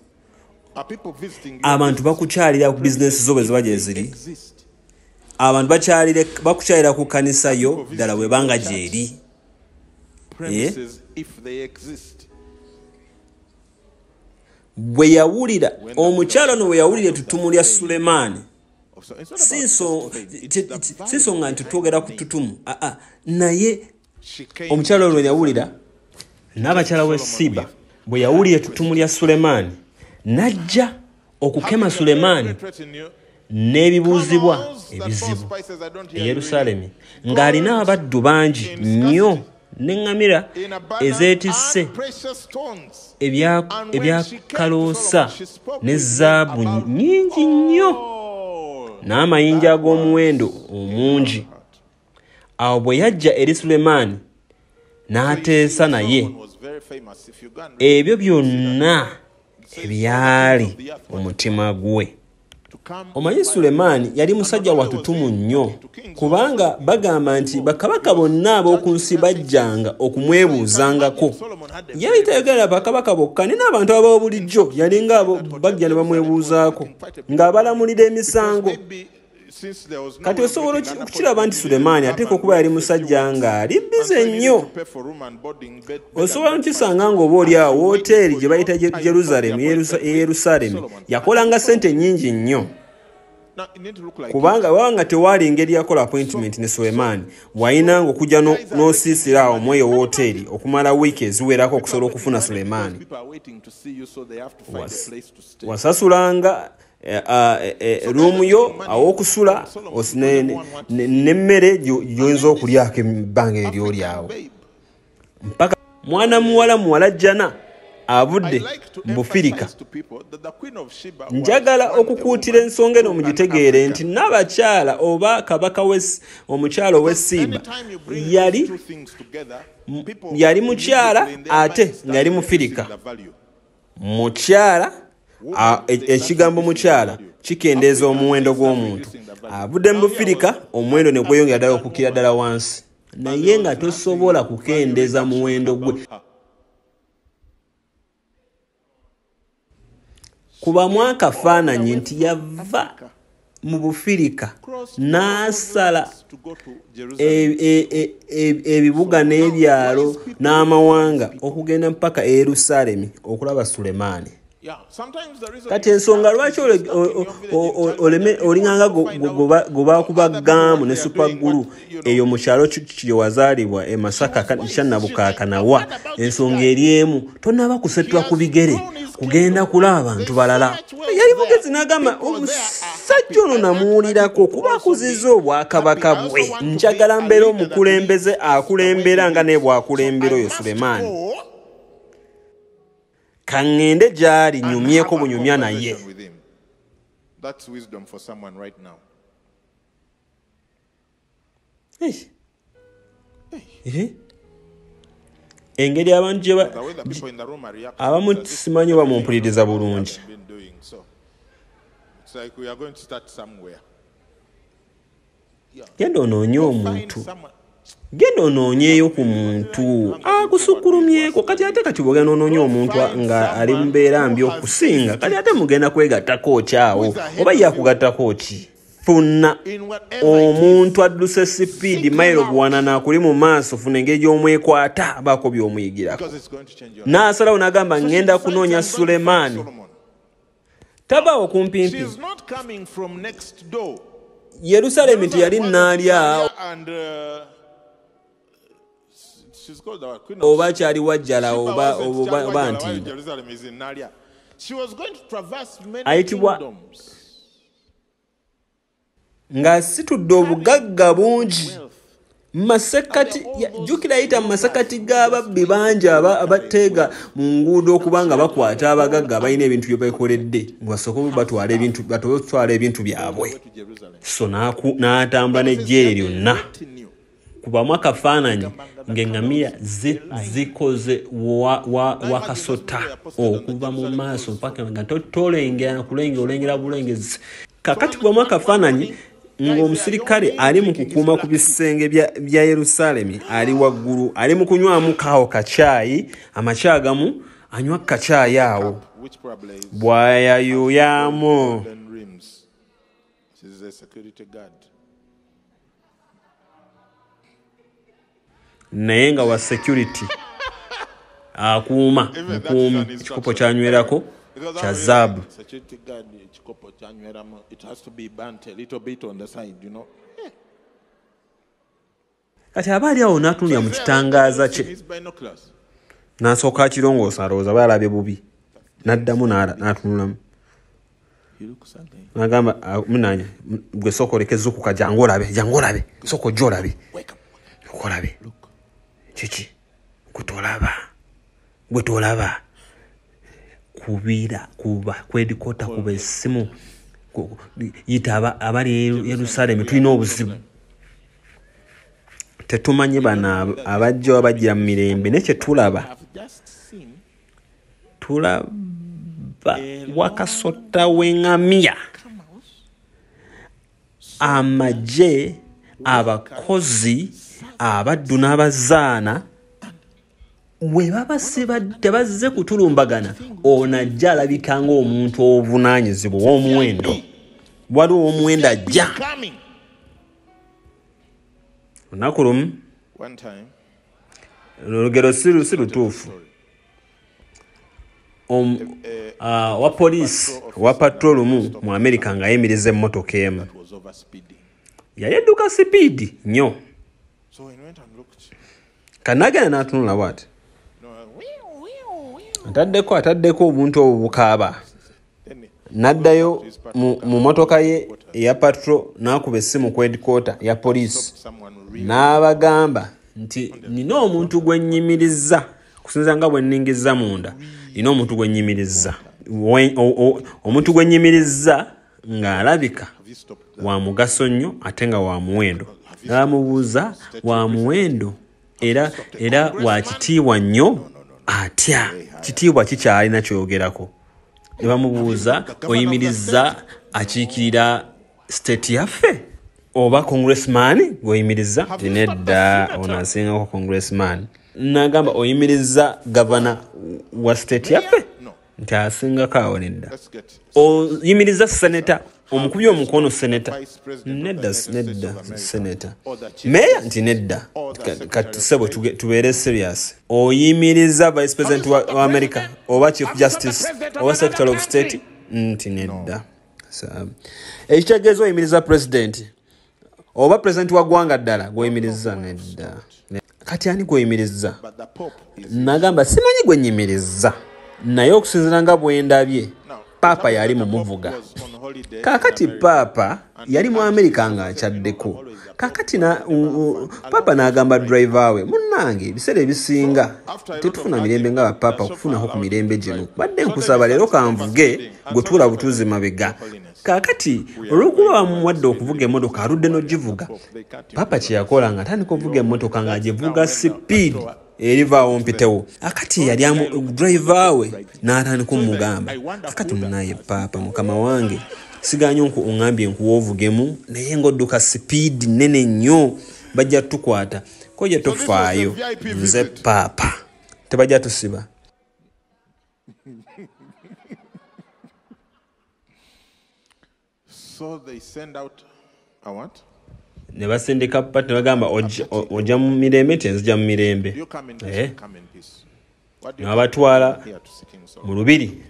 Are people visiting you? Abantu bakukyalira ku business zo bwe ziba gye ziri. Abantu bakukyalira ku kanisa yo ddala bwe banga gyeri. Premises if they exist. Bwe yawulira omukyala no bwe yawulira ettutumu lya Sulemaani. Siso nga ntitwogera ku ttutumu. Naye omukyala olwo yawulira n'abakyala w'e Siba bwe yawulira ettutumu lya Sulemaani n'ajja okukema Sulemaani n'ebibuuzibwa ebizibu e Yerusaalemi ng'alina abaddu bangi nnyo n'eŋŋamira ezeetisse ebyakaloosa ne zaabu nnyingi nnyo n'amayinja ag'omuwendo omungi. Awo bwe yajja eri Sulemaani n'ateesa naye ebyo byonna ebyali mu mutima gwe. omanyi Sulemaani yali musajja watutumu nnyo kubanga bagamba nti bakabaka bonna ab'oku nsi bajjanga okumwebuuzangako. Yali tayogera bakabaka bokka ne n'abantu ab'obulijjo bulijjo yalinga abo bajja ne bamwebuuzaako ng'abalamulira emisango. Kati osobola okukiraba nti Sulemaani ateeka okuba yali musajja ng'ali bize nnyo. Osobola nokisanga ng'oba oli awo wooteeri gye bayita Yerusaalemi yakolanga ssente nnyingi nnyo kubanga waba nga tewaali ngeri yakola appointment ne Sulemaani wayinanga okujja n'osiisira awo mu eyo wooteeri okumala wiiki eziwerako okusobola okufuna Sulemaani. Wasasulanga ruumu yo aw'okusula n'emmere gy'oyinza okulyako ebbanga eryoli awo. Mpaka mwana muwala jjana abudde mu Bufirika. Njagala okukuutira ensonga eno mugitegeere nti n'abakyala oba kabaka omukyala ow'Essiba yali mukyala ate nga yali Mufirika. Mukyala ekigambo mukyala kikendeeza omuwendo gw'omuntu. Abudde mu Bufirika omuwendo ne gweyongera ddala okukkira ddala wansi naye nga tosobola kukendeeza muwendo gwe. Kubamu akafaananyi nti yava mu Bufirika n'asala ebibuga n'ebyalo n'amawanga okugenda mpaka e Yerusaalemi okulaba Sulemaani. Kati ensonga lwaki olinganga gobakuba gaamu ne supagulu eyo mu kyalo kye wazaalibwa e Masaka Nabukaakanawa, ensonga eri emu tonnaba kusettwa ku bigere kugenda kulaba abantu balala. Yali mugezi n'agamba omusajja ono namuwulirako kuba akuzizza obwakabaka bwe. Njagala mbeera omukulembeze akulembera nga ne bwakulembera oyo Sulemaani. Kangende gyali nyumyeko bunyumya naye. That's wisdom for someone right now. Engeri abantu gye abamu simanyi bamumpuliriza bulungi. Genda onoonye omuntu. Genda onoonyeeyo ku muntu akusukkulumyeko. Kati ate kati bw'ogenda onoonye omuntu nga ali mu mbeera mbi okusinga kati ate mugenda kwegattako ki awo oba yakugattako ki? Funa omuntu adduse sipiidi mayiro buwanana akuli mu maaso, funa engeri gy'omwekwata abaako by'omuyigirako. N'asalawo n'agamba ngenda kunoonya Sulemaani. Tabaawo kumpimpi. Yerusaalemi teyali nnaali awo oba kyali wajjala oba ntindo. Ayitibwa ng'asitudde obugagga bungi. Masekati jjukira ayita mu masekati g'ababbi bangi abateega mu nguudo okubanga bakwata abagagga abalina ebintu bye beekoledde basooka batwala ebintu byabwe. So n'atambula n'ejjeere lyonna. Kubamu akafaananyi ng'eŋŋamiya zikoze wakasota okuva mu maaso mpaka nga tolengera olengera bulengezi. Kakati kubamu akafaananyi ng'omusirikale ali mu kukuuma ku bisenge bya Yerusaalemi ali waggulu ali mu kunywamu kaawo kacaayi. Amakyagamu anywa kacaayi awo bw'ayayuuyamu. Naye nga wa security akuuma mukuumi ekikopo kyanywerako kya zaabu. Kati aba ali awo n'atunulira mu kitangaaza kye n'asooka akirongoosa alowooza baalabye bubi n'addamu n'atunulamu n'agamba munanya gwe sooka oleke zukuka jangu olabe sooka ojja olabe okolabe kiki gwe tolaba kuba kwedikota kuba essimu yita abali Yerusaalemi tulina obuzibu. Tetumanyi bano abajja abajja mu mirembe ne kye tulaba wakasota w'eŋŋamiya amagye abakozi abaddu n'abazaana we babasiba tebazze kutulumbagana ono ajja alabika ng'omuntu obuvunaanyizibwa w'omuwendo waliwo omuwendo ajja olunaku lumu olugero si lutuufu wa poliisi wa patrol lumu mu America ng'ayimiriza emmotoka emu yali edduka sipiidi nnyo kanagenda n'atunula bw'ati ataddeko obuntu obwo bukaaba n'addayo mu motoka ye eya patrol n'akuba essimu ku headquarter ya poliisi n'abagamba nti nina omuntu gwe nnyimirizza kusinza nga bwe nningiza munda nina omuntu gwe nnyimirizza omuntu gwe nnyimirizza ng'alabika wa mugaso nnyo ate nga wa muwendo n'amubuuza wa muwendo era wa kitiibwa nnyo atya kitiibwa kikyalina kyogerako ne bamubuuza oyimirizza akiikirira state yaffe oba congressman gw'oyimiriza tinedda ono asingako congressman n'agamba oyimiriza gavana wa state yaffe nti asingako awo nedda oyimiriza seneta omukubi omukono seneta nedda seneta meya nti nedda kati sebo tubeere serious oyimiriza vice president wa America oba chief justice oba secretary of state nti nedda ekitegeeza oyimiriza president oba president wa ggwanga ddala gw'oyimiriza nedda kati ani gw'oyimiriza nagamba simanyi gwennyimiriza naye okusinziira nga bwendabye Papa yali mumuvuga kakati Papa yali mu America ng'akyaddeko kakati Papa n'agamba driver we munnange ebiseera ebisinga tetufuna mirembe nga Papa okufunako ku mirembe gino badde nkusaba leero kanvuge gwetuula butuuzi mabega kakati olw'okuba bamuwadde okuvuga emmotoka aludde n'ogivuga Papa kye yakola nga atandika okuvuga emmotoka ng'agivuga sipiidi erivaawo mpitewo akati yali driver we n'atandika omugamba akati munaye Papa mukama wange siganye oŋŋambye nkuwa ovugemu naye ng'odduka sipiidi nnene nnyo bajja tukwata kojja tofaayo nze Papa tebajja tusiba So they send out a what? ne basindika Papa bagamba ojja mu mirembe tenzija mu mirembe ne babatwala mu lubiri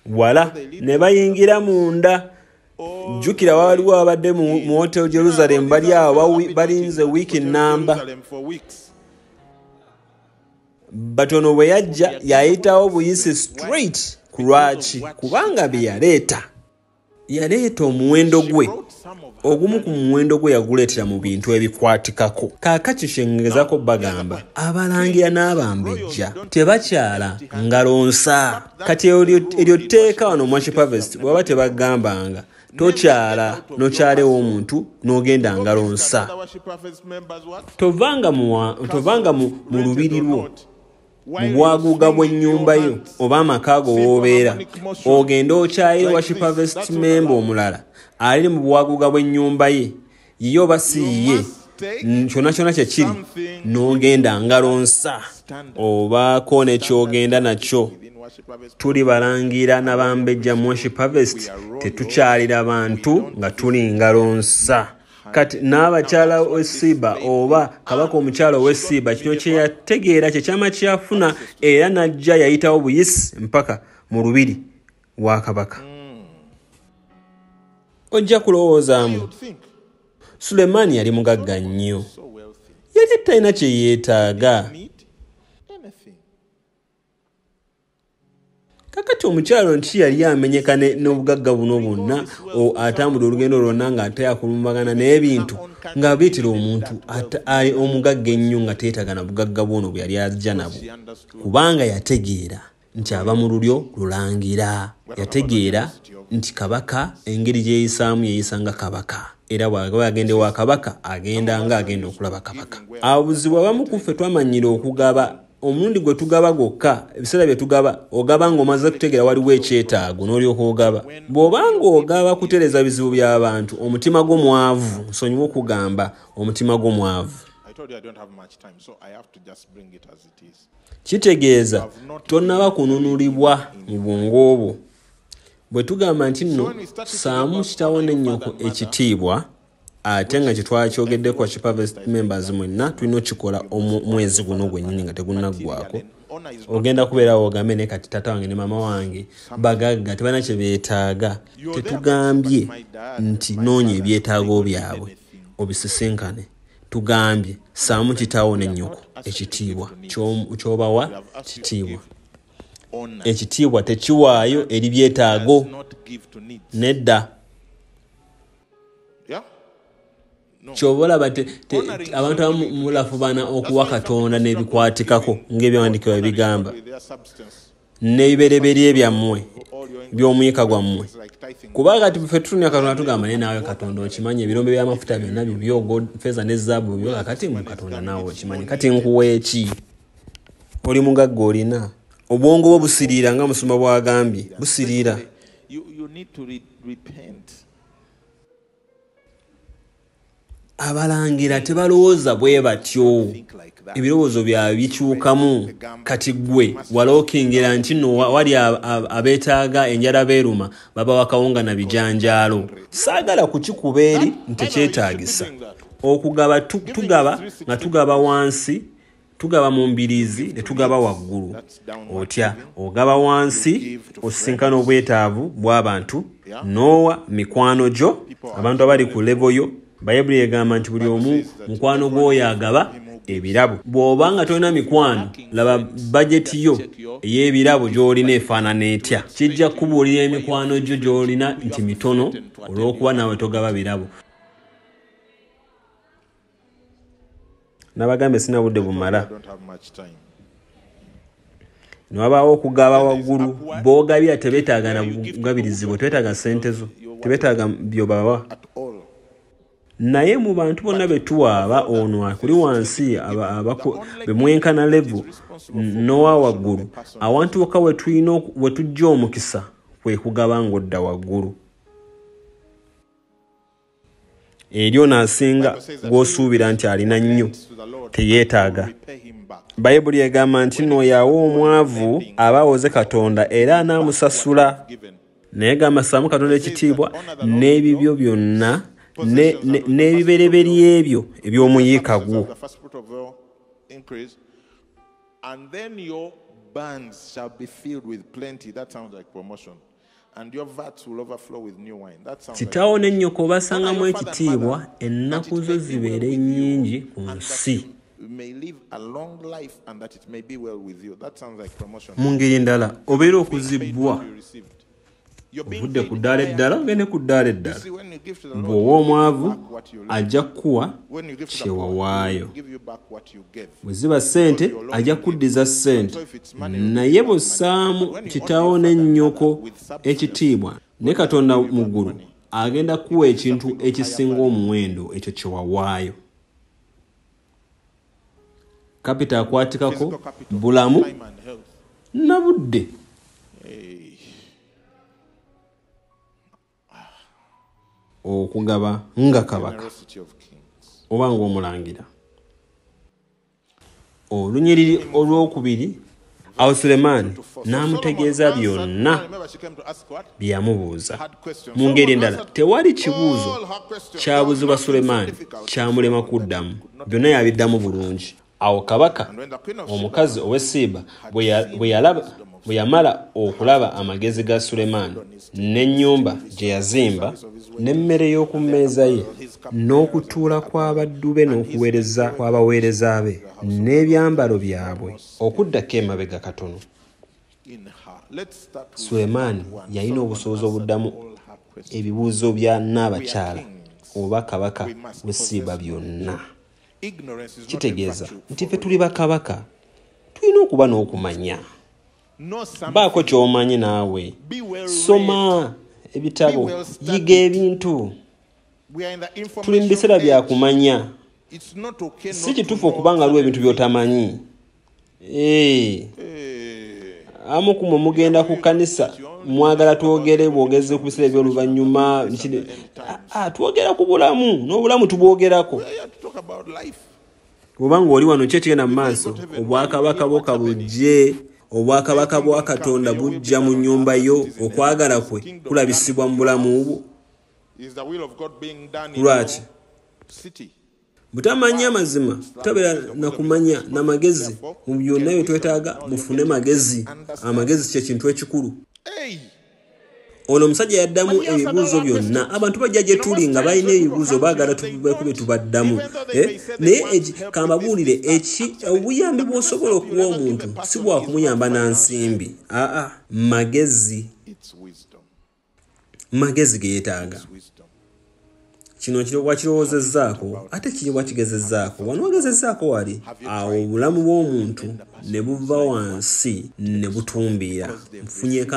wala ne bayingira munda jjukira waliwo abadde mu hotel Jerusalem bali awo balinze wiiki namba batono bwe yajja yayitawo buyisi straight ku lwaki kubanga bye yaleeta omuwendo gwe ogumu ku muwendo gwe yaguleetera mu bintu ebikwatikako kaakati kyengezako bagamba abalangira n'abambejja tebakyala ngalonsa kati eryo tteeka wano mu Worship Harvest bwaba tebagambanga tokyala nokyalewo omuntu n'ogenda ngalonsa tovanga mu lubiri lwo mu bwaguuga bw'ennyumba yo oba amaka go w'obeera ogenda okyayire Worship Harvest member omulala ali mu bwaguuga bw'ennyumba ye yiye oba si yiye kyonna kyonna kyekiri n'ogenda ngalonsa obaako nekyogenda nakyo tuli balangira n'abambejja mu Worship Harvest tetukyalira bantu nga tuli ngalonsa kati n'abakyala w'essiba oba kabaka omukyala w'essiba kino kye yategeera kye kyama kyafuna era najja yayitawo buyisi mpaka mu lubiri wa kabaka ojja kulowoozaamu Sulemaani yali mugagga nnyo yali talina kye yeetaaga kakati omukyalo nti yali amenyeka n'obugagga buno bwonna atambula olugendo lwonna ng'ate yakulumbagana n'ebintu nga biitira omuntu omugagga ennyo nga teetaaga na bugagga bwono bwe yali ajja nabwo kubanga yategeera nti aba mu lulyo lulangira yategeera nti kabaka engeri gyeyisaamu yeyisa kabaka era bw'agaba agende wa kabaka agenda ng'agenda okulaba kabaka abuzibwa abamu ku ffe twamanyira okugaba omulundi gwe tugaba gokka ebiseera bye tugaba ogaba ng'omaze kutegeera waliwo ekyetaago n'olyoka ogaba bw'obanga ogaba kutereeza bizibu by'abantu omutima gwo mwavu nsonyiwa okugamba omutima gwo mwavu kitegeeza tonnaba kununulibwa mu bwongo obwo bwe tugamba nti nno saamu kitaawo n'ennyoko ekitiibwa ate nga kyetwakyogedde kwa Harvest members mwenna tulina okikola omwezi guno gwennyini nga tegunnaggwako ogenda kubeerawo ogambe naye kati taata wange ne maama wange bagagga tebalina kye beetaaga tetugambye nti noonya ebyetaago byabwe obisisinkane tugambye saamu kitaawo n'ennyoko ekitiibwa ky'obawa kitiibwa ekitiibwa tekiwaayo eri byetaago nedda kyobola abantu abamu mulafubana okuwa Katonda n'ebikwatikako ng'ebyawandiikibwa ebigamba n'ebibereberye byammwe by'omuyika gwammwe kuba kati ffe tutunya Katonda tugamba naye naawe Katonda okimanyi ebirombe by'amafuta byonna bibyo ffeeza ne zaabu bibyo kakati mu Katonda naawe okimanyi kati nkuwa eki oli mugagga olina obwongo bwo busiriira nga musumba bw'agambye busiriira abalangira tebalowooza bwe batyo ebirowoozo byabwe bikyukamu kati gwe walookingira nti nno wali abeetaaga enjala beeruma babawa kawunga na bijanjaalo saagala kukikuba eri ntekyetaagisa okugaba tugaba nga tugaba wansi tugaba mu mbiriizi ne tugaba waggulu otya ogaba wansi osisinkana obwetaavu bw'abantu n'owa mikwano gyo abantu abali ku levo yo Bayibuli egamba nti buli omu mukwano gw'oyo agaba ebirabo bw'obanga tolina mikwano laba bajeti yo ey'ebirabo gy'olina efaanana etya kijja kubuulira emikwano gyo gy'olina nti mitono olw'okuba nawe togaba birabo nabagambe sina budde bumala niwabaawo okugaba waggulu boogabira tebeetaaga na bugabirizibwa tebeetaaga ssente zo tebeetaaga byobawa naye mu bantu bonna betuwaaba ono akuli wansi bemwenkana level nowa waggulu awantu wokka we tujja omukisa kwe kugaba ng'odda waggulu eryo n'asinga gw'osuubira nti alina nnyo teyeetaaga Bayibuli egamba nti n'oyawa omwavu aba awoze Katonda era anaamusasula naye gamba ssaamu Katonda ekitiibwa n'ebibyo byonna n'ebibereberye ebyo eby'omuyika gwo kitaawo n'ennyoko obasangamu ekitiibwa ennaku zo zibeere nnyingi ku nsi mu ngeri ndala obeera okuzibbwa ovudde ku ddaala eddala ogende ku ddaala eddala bw'owa omwavu ajja kukuwa kyewawaayo bwe ziba ssente ajja kuddiza ssente naye bw'ossaamu kitaawo n'ennyoko ekitiibwa ne Katonda mu ggulu agenda kuwa ekintu ekisinga omuwendo ekyo kyewawaayo kapita akwatikako bulamu na budde okugaba nga kabaka oba ng'omulangira olunyiriri olwokubiri awo Sulemaani n'amutegeeza byonna bye yamubuuza mu ngeri endala tewali kibuuzo kyabuuzibwa Sulemaani kyamulema kuddamu byonna yabiddamu bulungi awo kabaka omukazi ow'Essiba bwe yamala okulaba amagezi ga Sulemaani n'ennyumba gye yazimba n'emmere y'oku mmeeza ye n'okutuula kw'abaddu be n'okuweereza kw'abaweereza be n'ebyambalo byabwe okuddako emabega katono Sulemaani yalina obusobozi obuddamu ebibuuzo bya Nnaabakyala oba kabaka w'Essiba byonna kitegeeza nti ffe tuli bakabaka tulina okuba n'okumanya baako ky'omanyi naawe soma ebitabo yiga ebintu tuli mu biseera bya kumanya si kituufu okubanga aliwo ebintu by'otamanyi Amukumu mugenda ku kanisa mwagala twogere bwogeze ku biseera eby'oluvannyuma twogera ku bulamu n'obulamu tubwogerako kubanga oli wano kyekigenda mu maaso obwakabaka bwo kabujje obwakabaka bwa Katonda bujja mu nnyumba yo okwagala kwe kulabisibwa mu bulamu bwo lwaki butamanya amazima tabeera nakumanya n'amagezi mu byonna bye twetaaga mufune magezi amagezi kye kintu ekikulu ono omusajja yaddamu ebibuuzo byonna abantu bajja gye tuli nga balina ebibuuzo baagala tubekube tubaddamu naye kambabuulire obuyambi bw'osobola okuwa omuntu si bwakumuyamba na nsimbi magezi ge yeetaaga kino kiro bwakirowoozezaako ate kiri bwakigezezzaako wano wagezezzaako wali awo obulamu bw'omuntu ne buva wansi ne butumbiira mufunyeeko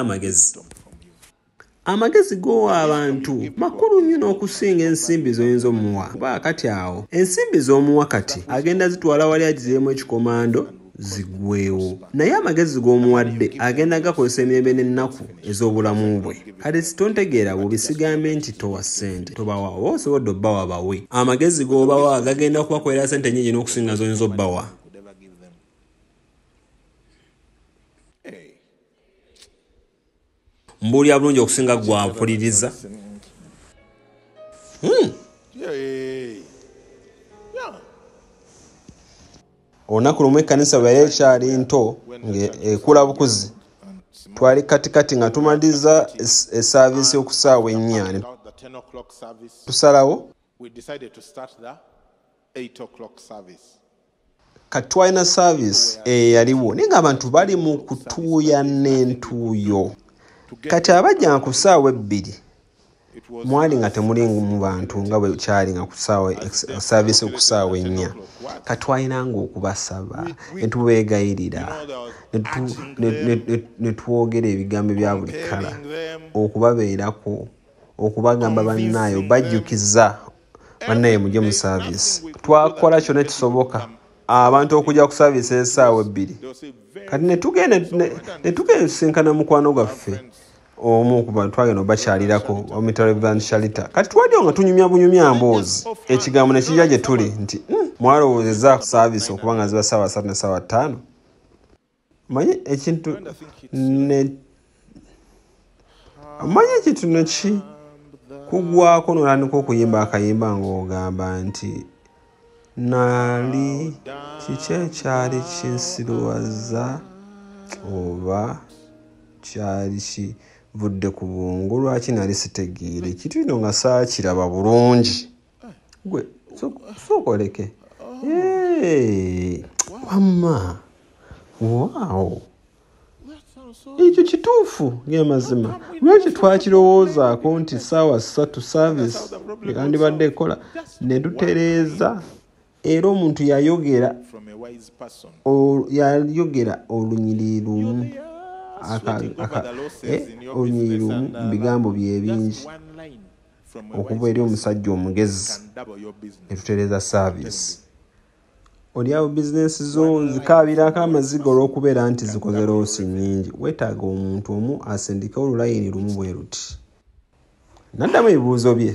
amagezi g'owa abantu makulu nnyo n'okusinga ensimbi z'oyinza omuwa kuba kati awo ensimbi z'omuwa kati agenda zitwala wali agiziremu ekikomando zigwewo naye amagezi g'omuwadde agenda gakozesa emirembe n'ennaku ez'obulamu bwe kati sitontegeera bw'obisigambe nti towa ssente tobawa oba osobodde obbawa bawe amagezi g'obawa gagenda kubakolera ssente nnyingi n'okusinga z'oyinza obbawa mbuulira bulungi okusinga gwapuliriza olunaku lumu ekkanisa bwe yali ekyali nto ng'ekula bukuzi twali katikati nga tumaliza esaaviisi y'okusaawa 4 tusalawo kati twalina saaviisi eyaliwo naye ng'abantu bali mu kutuuya n'entuuyo kati abajja ku ssaawa 2 mwali nga temuli mu bantu nga bwe kyali nga ku saaviisi ku ssaawa 4 kati twalinanga okubasaba ne tubeegayirira ne twogera ebigambo bya buli kala okubabeerako okubagamba bannaayo bajjukiza bannaye mujje mu saaviisi twakola kyonna ekisoboka abantu okujja ku saaviisi essaawa 2 kati ne tugenda mukwano gwaffe omu ku bantu twagenda obakyalirako omitalevan shalita kati twaddeyo nga tunyumya bunyumya mboozi ekigambo ne kijja gye tuli nti mwalowoozezza ku saaviisi okuba nga ziba ssaawa 3 ne ssaawa 5 manyi ekintu neki kugwako nolandika okuyimba akayimba ng'ogamba nti naali kiki ekyali kinsiruwaza oba kyali kivudde ku bwongo lwaki nali sitegeere ekintu kino nga saakiraba bulungi gwe sookoleke wamma waawo ekyo kituufu ng'amazima lwaki twakirowoozaako nti ssaawa 3 saaviisi ekandibadde ekola ne tutereeza era omuntu yayogera olunyiriri lumu olunyiriri lumu mu bigambo bye bingi okuva eri omusajja omugezi ne tutereeza saaviisi oli awo bizinensi zo zikaabirako amaziga olw'okubeera nti zikoze loosi nnyingi weetaaga omuntu omu asindika olulayini lumu bwe luti naddamu ebibuuzo bye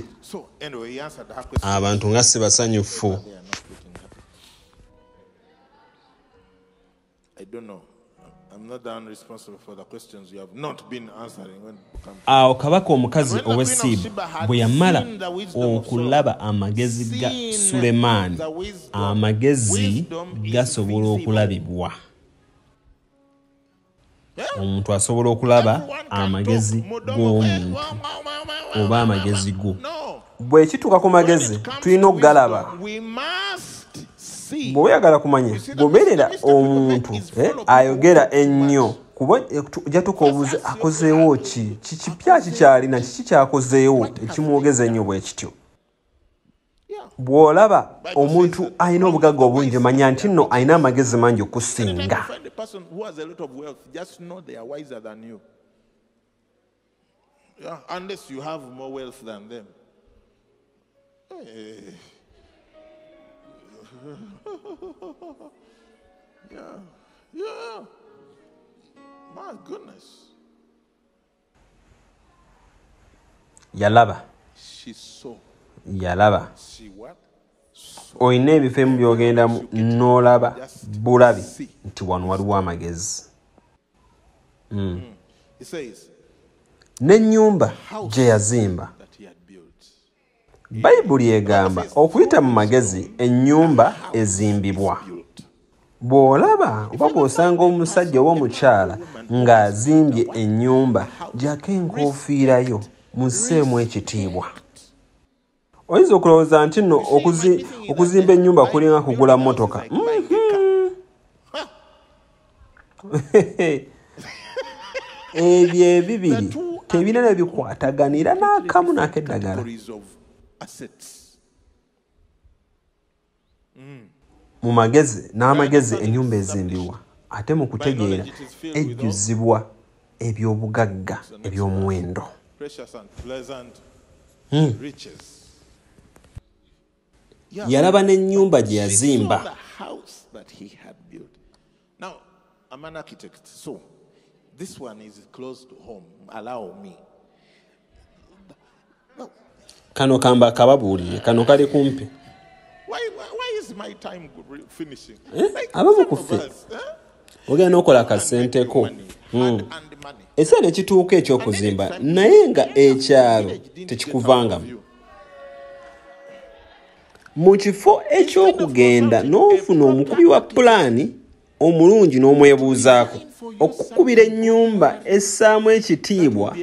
abantu nga si basanyufu awo kabaka omukazi ow'essiiba bwe yamala okulaba amagezi ga Sulemaani amagezi gasobola okulabibwa omuntu asobola okulaba amagezi g'omuntu oba amagezi go bwe kituuka ku magezi tulina okugalaba bw'oyagala kumanya goberera omuntu ayogera ennyo kuba jatuka obuze akozeewo kipya kikyalina kiki kyakozeewo ekimwogeza ennyo bwe kityo bw'olaba omuntu alina obugagga obungi manya nti nno alina amagezi mangi okusinga unless you have more wealth than them. Yeah. Yeah. My goodness. Yalaba. She saw. Yalaba. She what? Oyina ebifo ebimu by'ogendamu n'olaba bulabi nti wano waliwo amagezi. He says, N'ennyumba gye yazimba. Bayibuli egamba okuyita mu magezi ennyumba ezimbibwa. Bw'olaba oba bw'osanga omusajja oba omukyala ng'azimbye ennyumba gyako enkofiirayo musseemu ekitiibwa. Oyinza okulowooza nti nno okuzimba ennyumba kulinga kugula mmotoka. Ebyo ebibiri tebirina ne bikwataganira n'akamu n'akeddagala. Mu magezi n'amagezi ennyumba ezimbibwa ate mu kutegeera ejjuzibwa eby'obugagga eby'omuwendo. Yalaba n'ennyumba gye yazimba. Now, I'm an architect, so this one is close to home. Allow me. Kano kamba kababuulire, kano kali kumpi. Why is my time finishing? Abamu ku ffe ogenda n'okola akasenteko. Ekiseera ekituuka eky'okuzimba naye nga ekyalo tekikuvangamu. Mu kifo eky'okugenda n'ofuna omukubi wa pulaani omulungi n'omwebuuzaako okukubira ennyumba essaamu ekitiibwa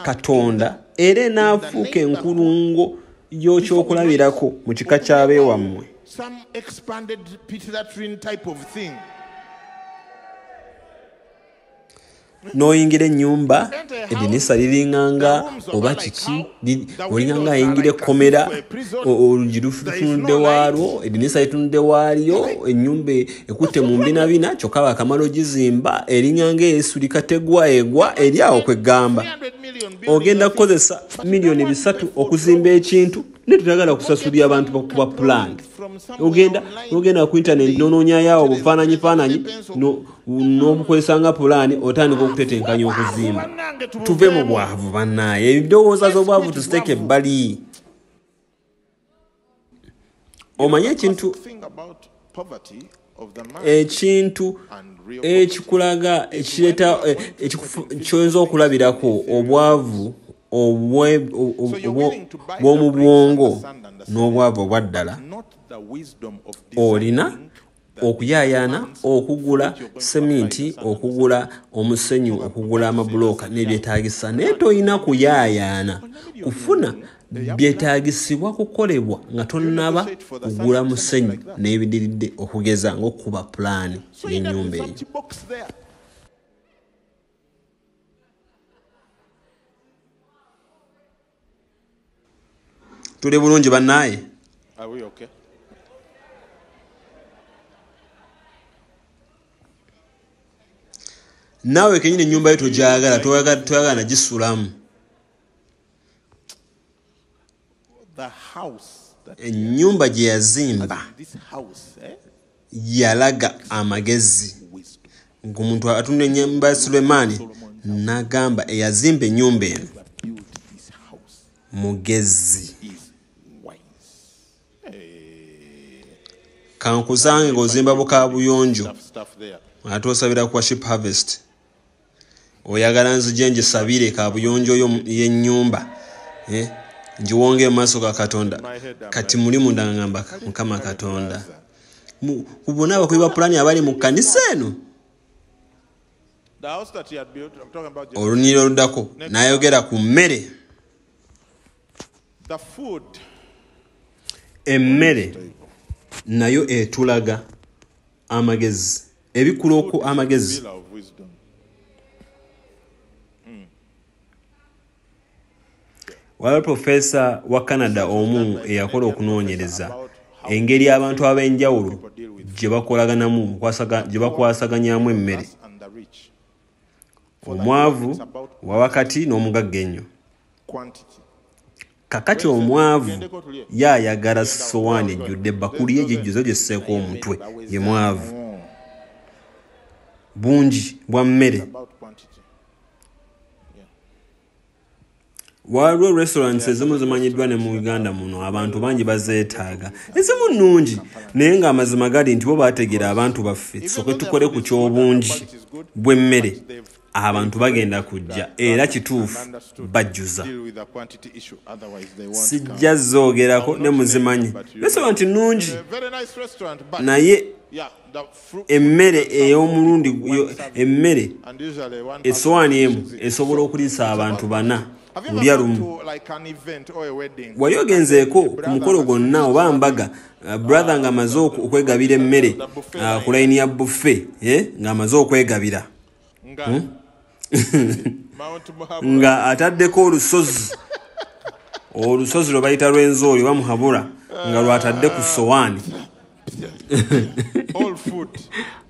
Katonda era enaafuuka enkulungo y'ekyokulabirako mu kika ky'abeewammwe. Some expanded pit latrine type of thing. N'oyingira ennyumba eddinisa liringanga oba kiki olinganga ayingira ekkomera olugi lutunudde waalwo eddinisa litunudde waalyo ennyumba ekutte mu mbinabina kyokka baakamala ogizimba eringanga esulika tegwa egwa eri awo kweggamba ogenda kukozesa miliyoni 3 okuzimba ekintu ne tutagala kusasulira abantu bakuba pulaani. Ogenda ku internet n'onoonyayo obufaananyi n'obukozesanga pulaani otandika okutetenkanya okuzimba. Tuve mu bwavu bannaaye ebidowooza z'obwavu tuziteeke ebbali. Omanye ekintu ekikulaga ekireeta kyoyinza okulabirako obwavu bw'omu bwongo n'obwavu obwa ddala olina okuyaayaana okugula seminti okugula omusenyu okugula amabulooka n'ebyetaagisa naye toyina kuyaayaana kufuna byetaagisibwa kukolebwa nga tonnaba kugula musenyu n'ebidiridde okugeza ng'okuba pulaani y'ennyumba eyo. Tuli bulungi bannaaye? Are we okay? Naawe kenyini ennyumba yo togyagala toyagala nagisulamu. Ennyumba gye yazimba yalaga amagezi. Ng'omuntu atunda ennyumba ya Sulemaani n'agamba eyazimba ennyumba eno mugezi. Kankuzange ng'ozimba bukaabuyonjo ate osabira ku worship harvest oyagala nzije ngisabire kaabuyonjo y'ennyumba ngiwonge mu maaso ga Katonda kati muli munda ngamba Mukama Katonda kubona abakubi ba pulaani abali mu kkanisa eno. Oluniro luddako n'ayogera ku mmere. Emmere nayo etulaga amagezi ebikuloko amagezi. Waliwo profesa wa Canada omu eyakola okunoonyereza engeri abantu ab'enjawulo gye bakolaganamu gye bakwasaganyamu emmere. Omwavu wa wakati n'omugagga ennyo. Kakati omwavu yaayagala sowaani ejjudde bakuli ye gyejjuzo gyesseeko omutwe ye mwavu. bungi bwa mmere. Waliwo restaurants ezimu zimanyiddwa ne mu Uganda muno abantu bangi bazeetaaga. Ezimu nnungi naye ng'amazima gali nti bo baategera abantu baffe tusooke tukole ku ky'obungi bw'emmere abantu bagenda kujja era kituufu bajjuza. Sijja zoogerako ne muzimanyi. Restaurant nnungi naye emmere ey'omulundi emmere essowaani emu esobola okuliisa abantu bana mulya lumu. Wali ogenzeeko ku mukolo gwonna oba mbaga brother ng'amaze okwegabira emmere ku layini ya buffe ng'amaze okwegabira nga ataddeko olusozi lwe bayita lw'enzooli bamuhabula nga lwatadde ku ssowaani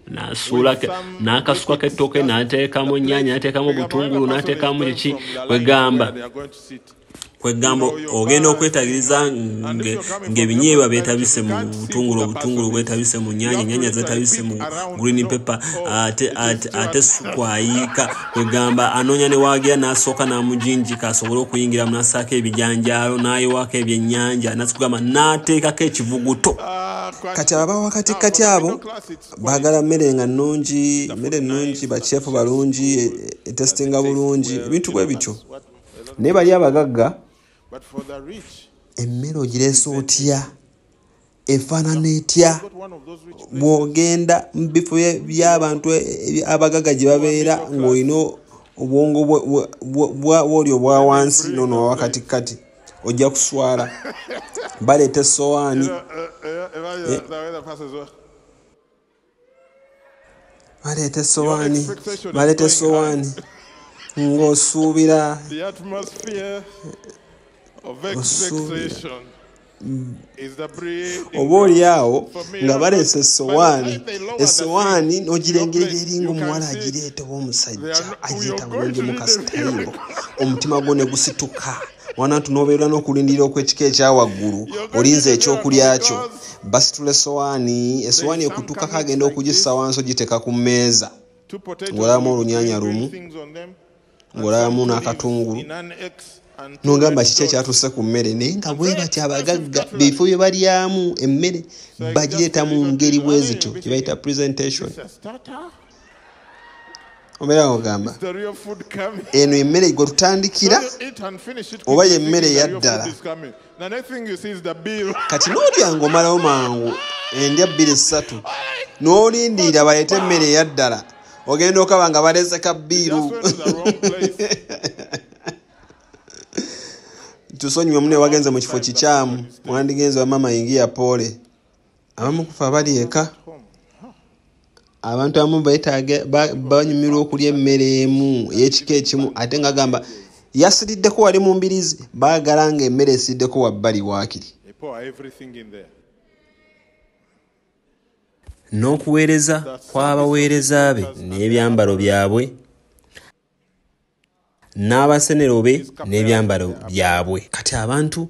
nasuula n'akasuka k'ettooke n'ateekamu ennyaanya n'ateekamu obutungulu n'ateekamu kiki kwegamba ogenda okwetagiriza ng'ebinyeebwa beetabise mu butungulu, obutungulu bwetabise mu nnyaanya, ennyaanya zeetabise mu green pepper, ate sukwayiika kwegamba anoonya ne waagira n'asooka n'amujinjika asobole okuyingiramu n'assaako ebijanjaalo n'ayiwaako ebyennyanja n'akugamba n'ateekako ekivuguto. Kati aba wakatikati abo baagala mmere nga nnungi, mmere nnungi, bachefu balungi, etestinga bulungi, ebintu bwe bityo. Naye bali abagagga emmere ogireesa otya, efaanana etya bw'ogenda mu bifo by'abantu abagagga gye babeera ng'olina obwongo bw'oli obwa wansi n'ono wakatikati ojja kuswala. Baleeta essowaani baleeta essowaani ng'osuubira oba oli awo nga baleesa essowaani n'ogirengera eringa omuwala agireeta oba omusajja agireeta bulungi mu kasitayiro, omutima gwo ne gusituka. Wanantu n'obeera n'okulindirira okw'ekika ekyawaggulu olinza ekyokulya kyo. Basitula essowaani ekutuukako agenda okugissa wansi ogiteeka ku mmeeza ng'olabamu olunyaanya lumu, ng'olabamu n'akatungulu, n'ogamba kiki ekyatuuse ku mmere. Naye nga bwe bati abagagga bifo bye balyamu emmere bagireeta mu ngeri bwe zityo gye bayita presentation. Obeera ogamba eno emmere gwe tutandikira oba ye emmere eyaddala. Kati n'olya ng'omalawo mangu endya 2-3 n'olindirira baleete emmere eyaddala ogenda okaba nga baleese ka bbiiru. Tusonyiwe mune wagenze mu kifo kikyamu mwandigenze wamama yingia pole. Abamu kufa abali eka. Abantu abamu banyumirwa okulya emmere emu ey'ekika ekimu ate nga gamba yasiriddeko wali mu mbirizi, baagala nga emmere esiriddeko wabbali waakiri. N'okuweereza kw'abaweereza be n'ebyambalo byabwe n'abasenero be n'ebyambalo byabwe. Kati abantu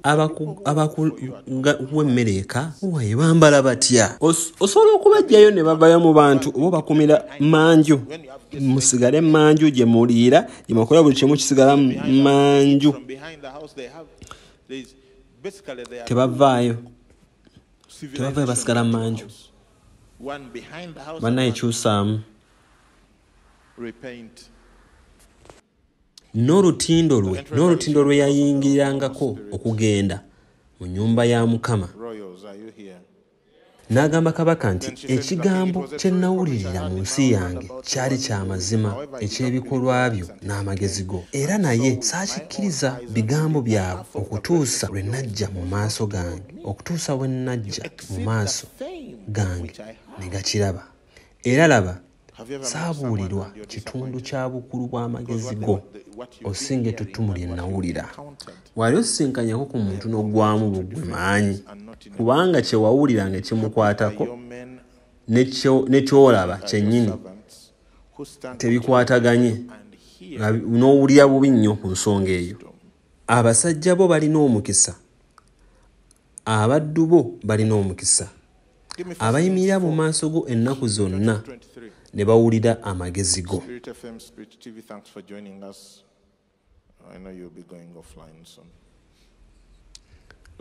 abakuwa emmere eka waye bambala batya? Osobola okubajjayo ne bavayo mu bantu oba bakumira manju, musigale manju gye muliira, gye mukola buli kimu kisigala manju, tebavaayo basigala manju. Bannayekyusaamu n'olutindo lwe yayingirirangako okugenda mu nnyumba ya Mukama. N'agamba kabaka nti ekigambo kye nawulirira mu nsi yange kyali kya mazima eky'ebikolwa byo n'amagezi go, era naye saakikkiriza bigambo byabwe okutuusa lwe najja mu maaso gange, okutuusa bwe najja mu maaso gange ne gakiraba. Era laba saabuulirwa kitundu kya bukulu bw'amagezi go osinga ettutumu lye nawulira. Wali osisinkanyako ku muntu n'oggwamu bugwe maanyi, kubanga kye wawulira nga kimukwatako ne kyolaba kyennyini tebikwataganye, n'owulira bubi nnyo ku nsonga eyo. Abasajja bo balina omukisa, abaddu bo balina omukisa, abayimirira mu maaso go ennaku zonna ne bawulira amagezi go. Spirit FM, Spirit TV, thanks for joining us. I know you'll be going offline soon.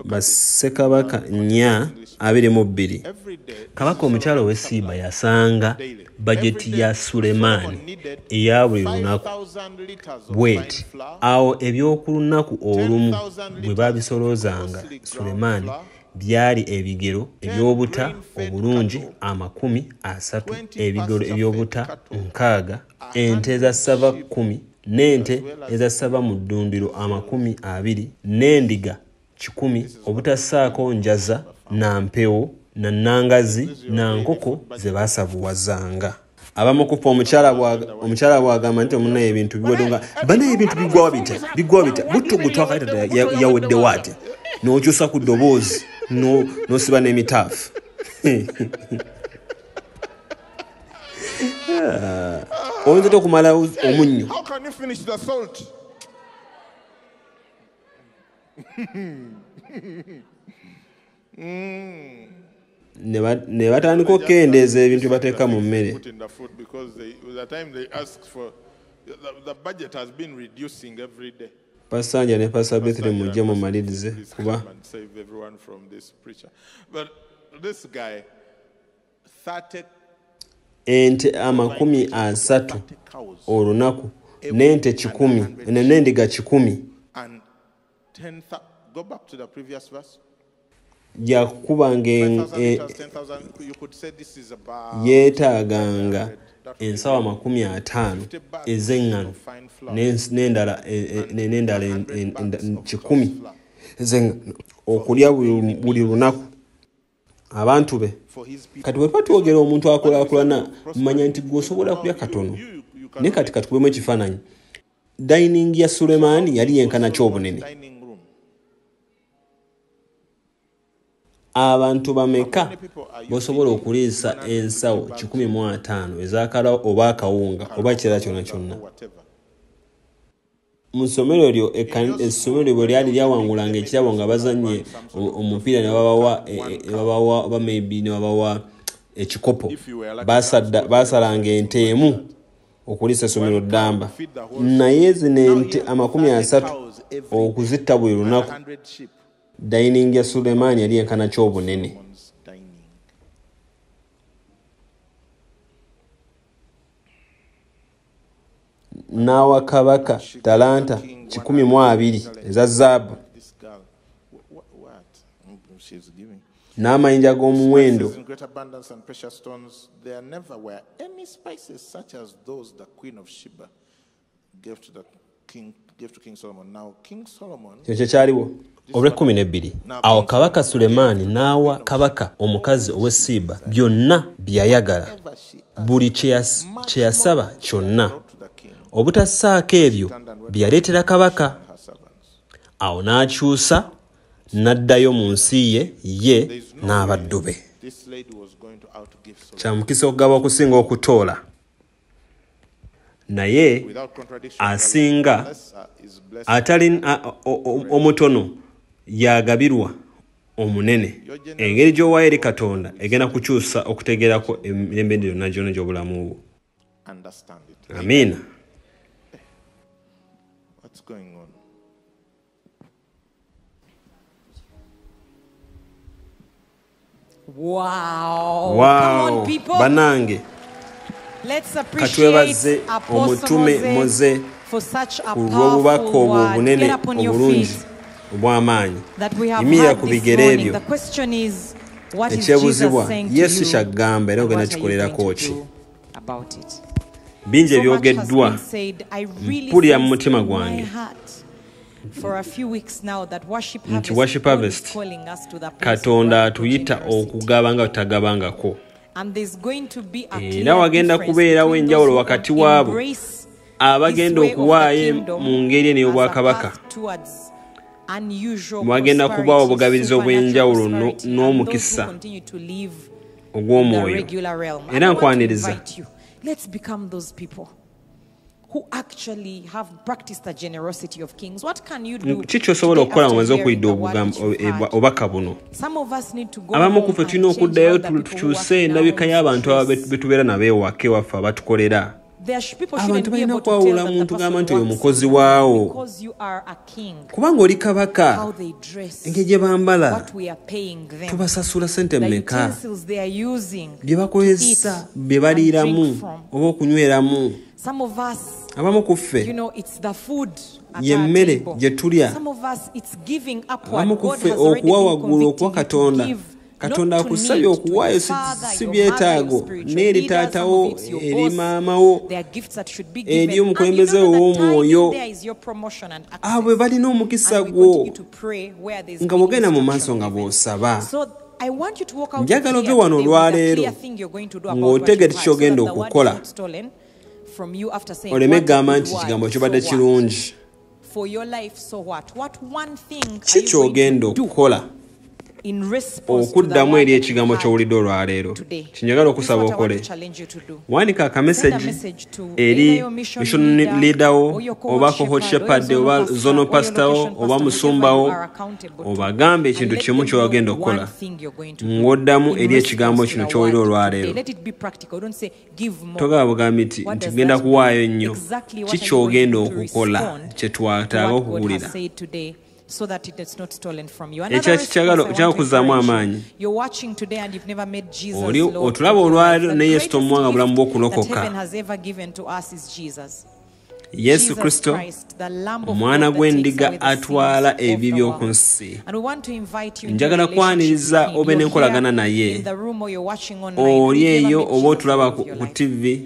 Bassekabaka 4:22 kabaka omukyala ow'essiiba yasanga bajeti ya Sulemaani eya buli lunaku bweti awo ebyokulunaku olumu bwe babisolozanga Sulemaani byali ebigero ebyobuta obulungi 30, ebigero ebyobuta 60, ente za ssava 10 n'ente eza ssava mu ddundiro 20, n'endiga 10, obutassaako njaza na mpewo na nangazi na nkoko ze basavuwazanga. Abamu kufa omukyala bwagamba nti omuna ebintu biwedonga bana ebintu bigwa bita butugutu akaita yawedde wate n'okyusa ku ddoboozi n'osiba n'emitaafu. Oyinza okumala omunnyo. How can you finish the salt? Ne batandika okukendeeza ebintu bateeka mu mmere. Pasanja ne Pastor Bethlehem mujja mu malirize kuba ente 30 olunaku n'ente 10 n'endiga 10. Go back to the previous verse. Yakubanga yeetaaganga ensawa 50 ez'eŋŋano n'endala 10 ez'eŋŋano okulya buli lunaku abantu be. Kati bwe twogera omuntu akulaakulana mmanya nti gw'osobola kulya katono ne kati kubemu ekifaananyi. Dining ya Sulemaani yali yenkana ky'obunene. Abantu bameka bosobola okuliisa ensawo 15 ezakala oba akawunga oba kirala kyonna kyonna. Mu ssomero lyo essomero bwe lyali lyawangulanga ekirabo nga bazannye omupiira ne babawa oba maybe ne babawa ekikopo baasalanga ente emu okuliisa essomero ddamba, naye zino ente 30 okuzitta buli lunaku. Dining ya Sulemaani yali yenkana ky'obunene. N'awa kabaka talanta 12 eza zaabu n'amayinja g'omuwendo. Ekyo kyaliwo olw'Ekkumi awo kabaka Sulemaani n'awa kabaka omukazi ow'essiiba byonna by'ayagala, buli kye yasaba kyonna, obutassaako ebyo byaleetera kabaka. Awo n'akyusa n'addayo mu nsi ye n'abaddu be. Kya mukisa okugaba okusinga okutoola, naye asinga atali omutono yagabirwa omunene. Engeri gy'owaayo eri Katonda egenda kukyusa okutegeerako emirembe gyonna gyonna gy'obulamu bwo. Amiina. Wow. Banange katwebaze omutume Moze olw'obubaka obwo obunene obulungi obw'amaanyi. Yimirira ku bigere ebyo. Ekyebuzibwa Yesu kyagamba era ogenda kikolerako ki? Bingi ebyogeddwa mpulira mu mutima gwange nti Worship Harvest Katonda atuyita okugaba nga tutagabangako. Era wagenda kubeerawo enjawulo wakati waabo abagenda okuwaayo mu ngeri eno y'obwakabaka. Wagenda kubaawo obugabirizi obw'enjawulo n'omukisa ogw'omwoyo. Era nkwaniriza who actually have practiced the generosity of kings. What can you do? Chicho sobola okukola mwenzo okuidde obubaka buno. Abamu ku ffe tulina okuddayo tukyuse endabika y'abantu betubeera nabo ewaka ewaffe abatukolera. Abantu balina okwawula muntu gamba nti oyo mukozi waawo kubanga oli kabaka engeri gye bambala tubasasula ssente mmeka bye bakozesa bye baliiramu oba okunyweramu. Abamu ku ffe ye mmere gye tulya. Abamu ku ffe okuwa waggulu okuwa Katonda akusabye okuwaayo si byetaago n'eri taatawo eri maamawo eri omukulembeze w'omwoyo abo balina omukisa gwo nga bw'ogenda mu maaso nga bw'osaba. Njagala ove wano olwaleero ng'otegedde ky'ogenda okukola oleme gamba nti kigambo kibadde kirungi. Ki ky'ogenda okukola okuddamu eri ekigambo ky'owulidde olwaleero? Kinjagala okusaba okole wandiika akameseji eri mission leader wo oba cohort shepherd oba zonal pastor wo oba musumba wo obagambe ekintu kimu ky'ogenda okukola ng'oddamu eri ekigambo kino ky'owulidde olwaleero. Togaba bugambi nti genda kuwaayo nnyo. Ki ky'ogenda okukola kye twetaaga okuwulira so that it is not stolen from you. Kyakuzaamu amaanyi. You're watching today and you've never met Jesus Lord. Otulaba olwaleero ne Yesu tomuwanga bulamu bw'okulokoka. Heaven has ever given to us is Jesus. Yesu Kristo omwana gw'endiga atwala ebibi by'oku nsi. Njagala kwaniriza obe n'enkolagana naye. Oli eyo oba otulaba ku TV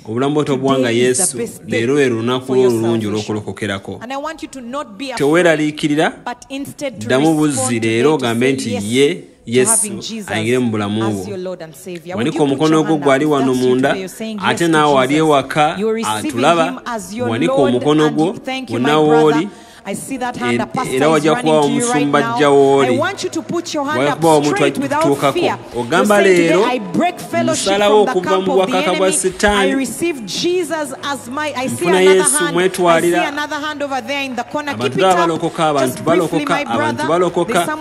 obulamu bw'oto bwanga Yesu leero lwe lunaku olulungi olw'okulokokerako. Teweeraliikirira ddamu buzzi leero ogambe nti ye Yesu ayingire mu bulamu bwo. Wanika omukono gwo gwali wano munda ate naawe wali ewaka atulaba. Wanika omukono gwo wonna wooli era wajja kuba omusumba ajja wooli wakuba omuntu akituukako ogamba leero nsalawo okuva mu bwakaka bwa Setaani nfuna Yesu mwetwalira. Abantu balokoka abantu balokoka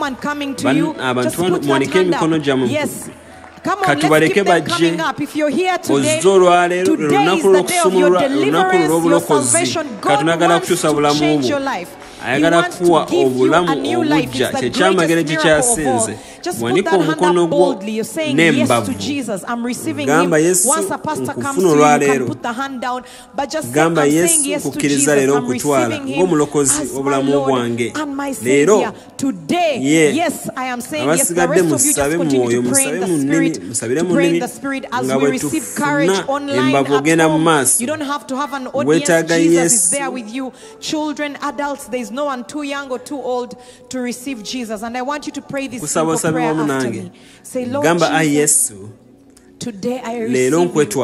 abantu mwanike emikono gyammwe katubaleke bajje ozzo olwaleero olunaku lw'okusumulwa olunaku olw'obulokozi. Katonda kukyusa bulamu bwo ayagala kuwa obulamu obujja kyekyamagero kikyasinze. Wanika omukono gwo n'embavu gamba Yesu nkufuna olwaleero. Gamba Yesu nkukkiriza leero nkutwala ng'omulokozi obulamu bwange leero. Abasigadde musabe mu mwoyo musabe mu nnimi musabire mu nnimi nga bwe tufuna embavu ogenda mu maaso. Weetaaga Yesu. No one too young or too old to receive Jesus, and I want you to pray this simple prayer after me. Say, Lord Jesus, today I receive you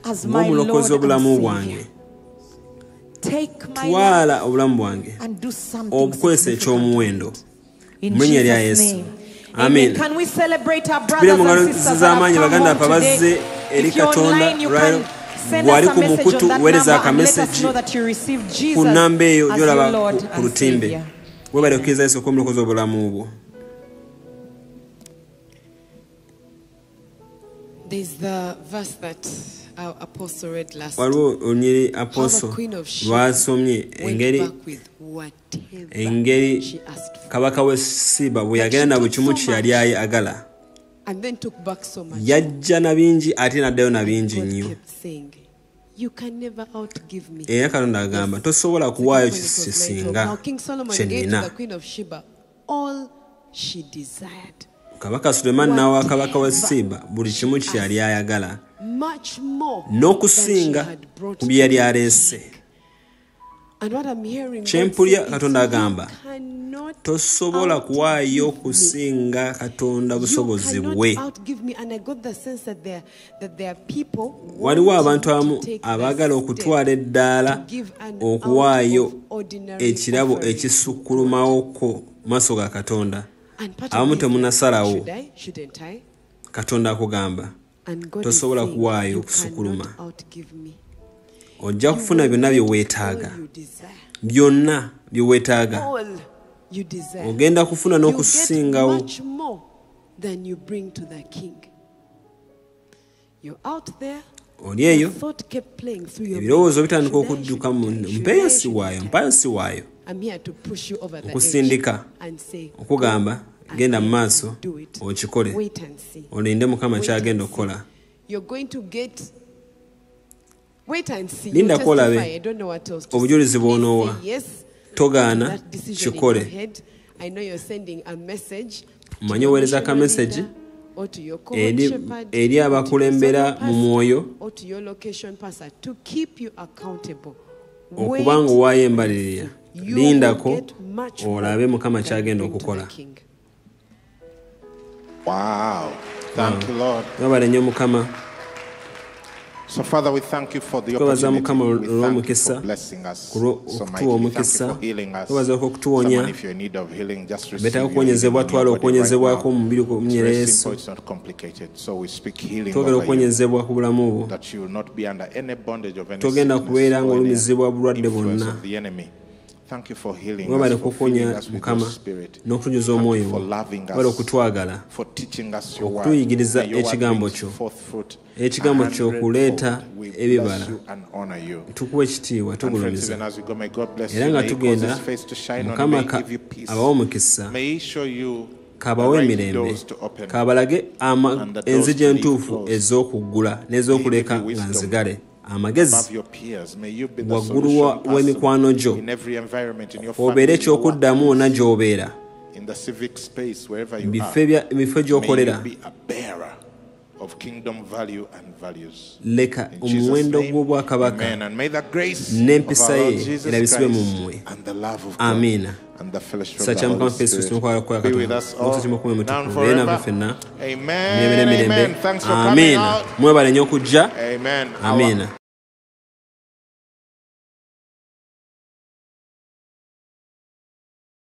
as my Lord and Savior. Take my life and do something significant in Jesus' name. Amen. Can we celebrate our brothers and sisters that have come home today? If you're online, you can send us a message on that number and let us know that you received Jesus as your Lord and Savior. There's the verse that our apostle read last. How the Queen of Sheba went back with whatever she asked for. And then took back so much. But kept saying, you can never outgive me. Now King Solomon gave to the Queen of Sheba all she desired. Kabaka Suleiman n'awa kabaka wa Seba buli kimu kye yali ayagala n'okusinga ku bye yali aleese. Kyempulya Katonda agamba tosobola kuwaayo kusinga Katonda busobozi bwe. Waliwo abantu abamu abaagala okutwala eddaala okuwaayo ekirabo ekisukkulumawoko maaso ga Katonda. Abamu temunasalawo. Katonda akugamba tosobola kuwaayo kusukkuluma. ojja kufuna byonna bye weetaaga byonna bye weetaaga ogenda kufuna n'okusingawo oli eyo ebirowoozo bitandika okudduka mpayo si waayo okusindika okugamba genda mu maaso okikole olinde mukama kyagenda okukola linda kolabe obujulizi bw'onoowa togaana kikole manye oweereza ka message eri abakulembera mu mwoyo okubanga owaayo embalirira lindako olabe mukama kyagenda okukola. Wow. Thank you, Lord. So, Father, we thank you for the opportunity. We thank you for blessing us so mightily. Thank you for healing us. Someone, if you're in need of healing, just receive your healing in your body right now. It's simple, it's not complicated. So we speak healing over you, that you will not be under any bondage of any sickness or any influence of the enemy. Thank you for healing us, for filling us with your spirit. Thank you for loving us, for teaching us your word. May your word bring forth fruit. Ekigambo ky'okuleeta ebibala tukuwa ekitiibwa tugulumiza era nga tugenda mukama abawa omukisa kabawa emirembe kabalage enzigi entuufu ez'okuggula n'ez'okuleka nga nzigale amagezi waggulu w'emikwano gyo obeere ekyokuddamu wonna gy'obeera bifo gy'okolera of kingdom value and values. Leka omuwendo gw'obwakabaka n'empisa ye erabisibwe mu mmwe. Amiina. Sacha mukama Yesu tumukwala kwa Katonda. Otutima kumwe mutukuvu bena bafenna. Amen. Amiina. Mwebale nnyo okujja. Amiina.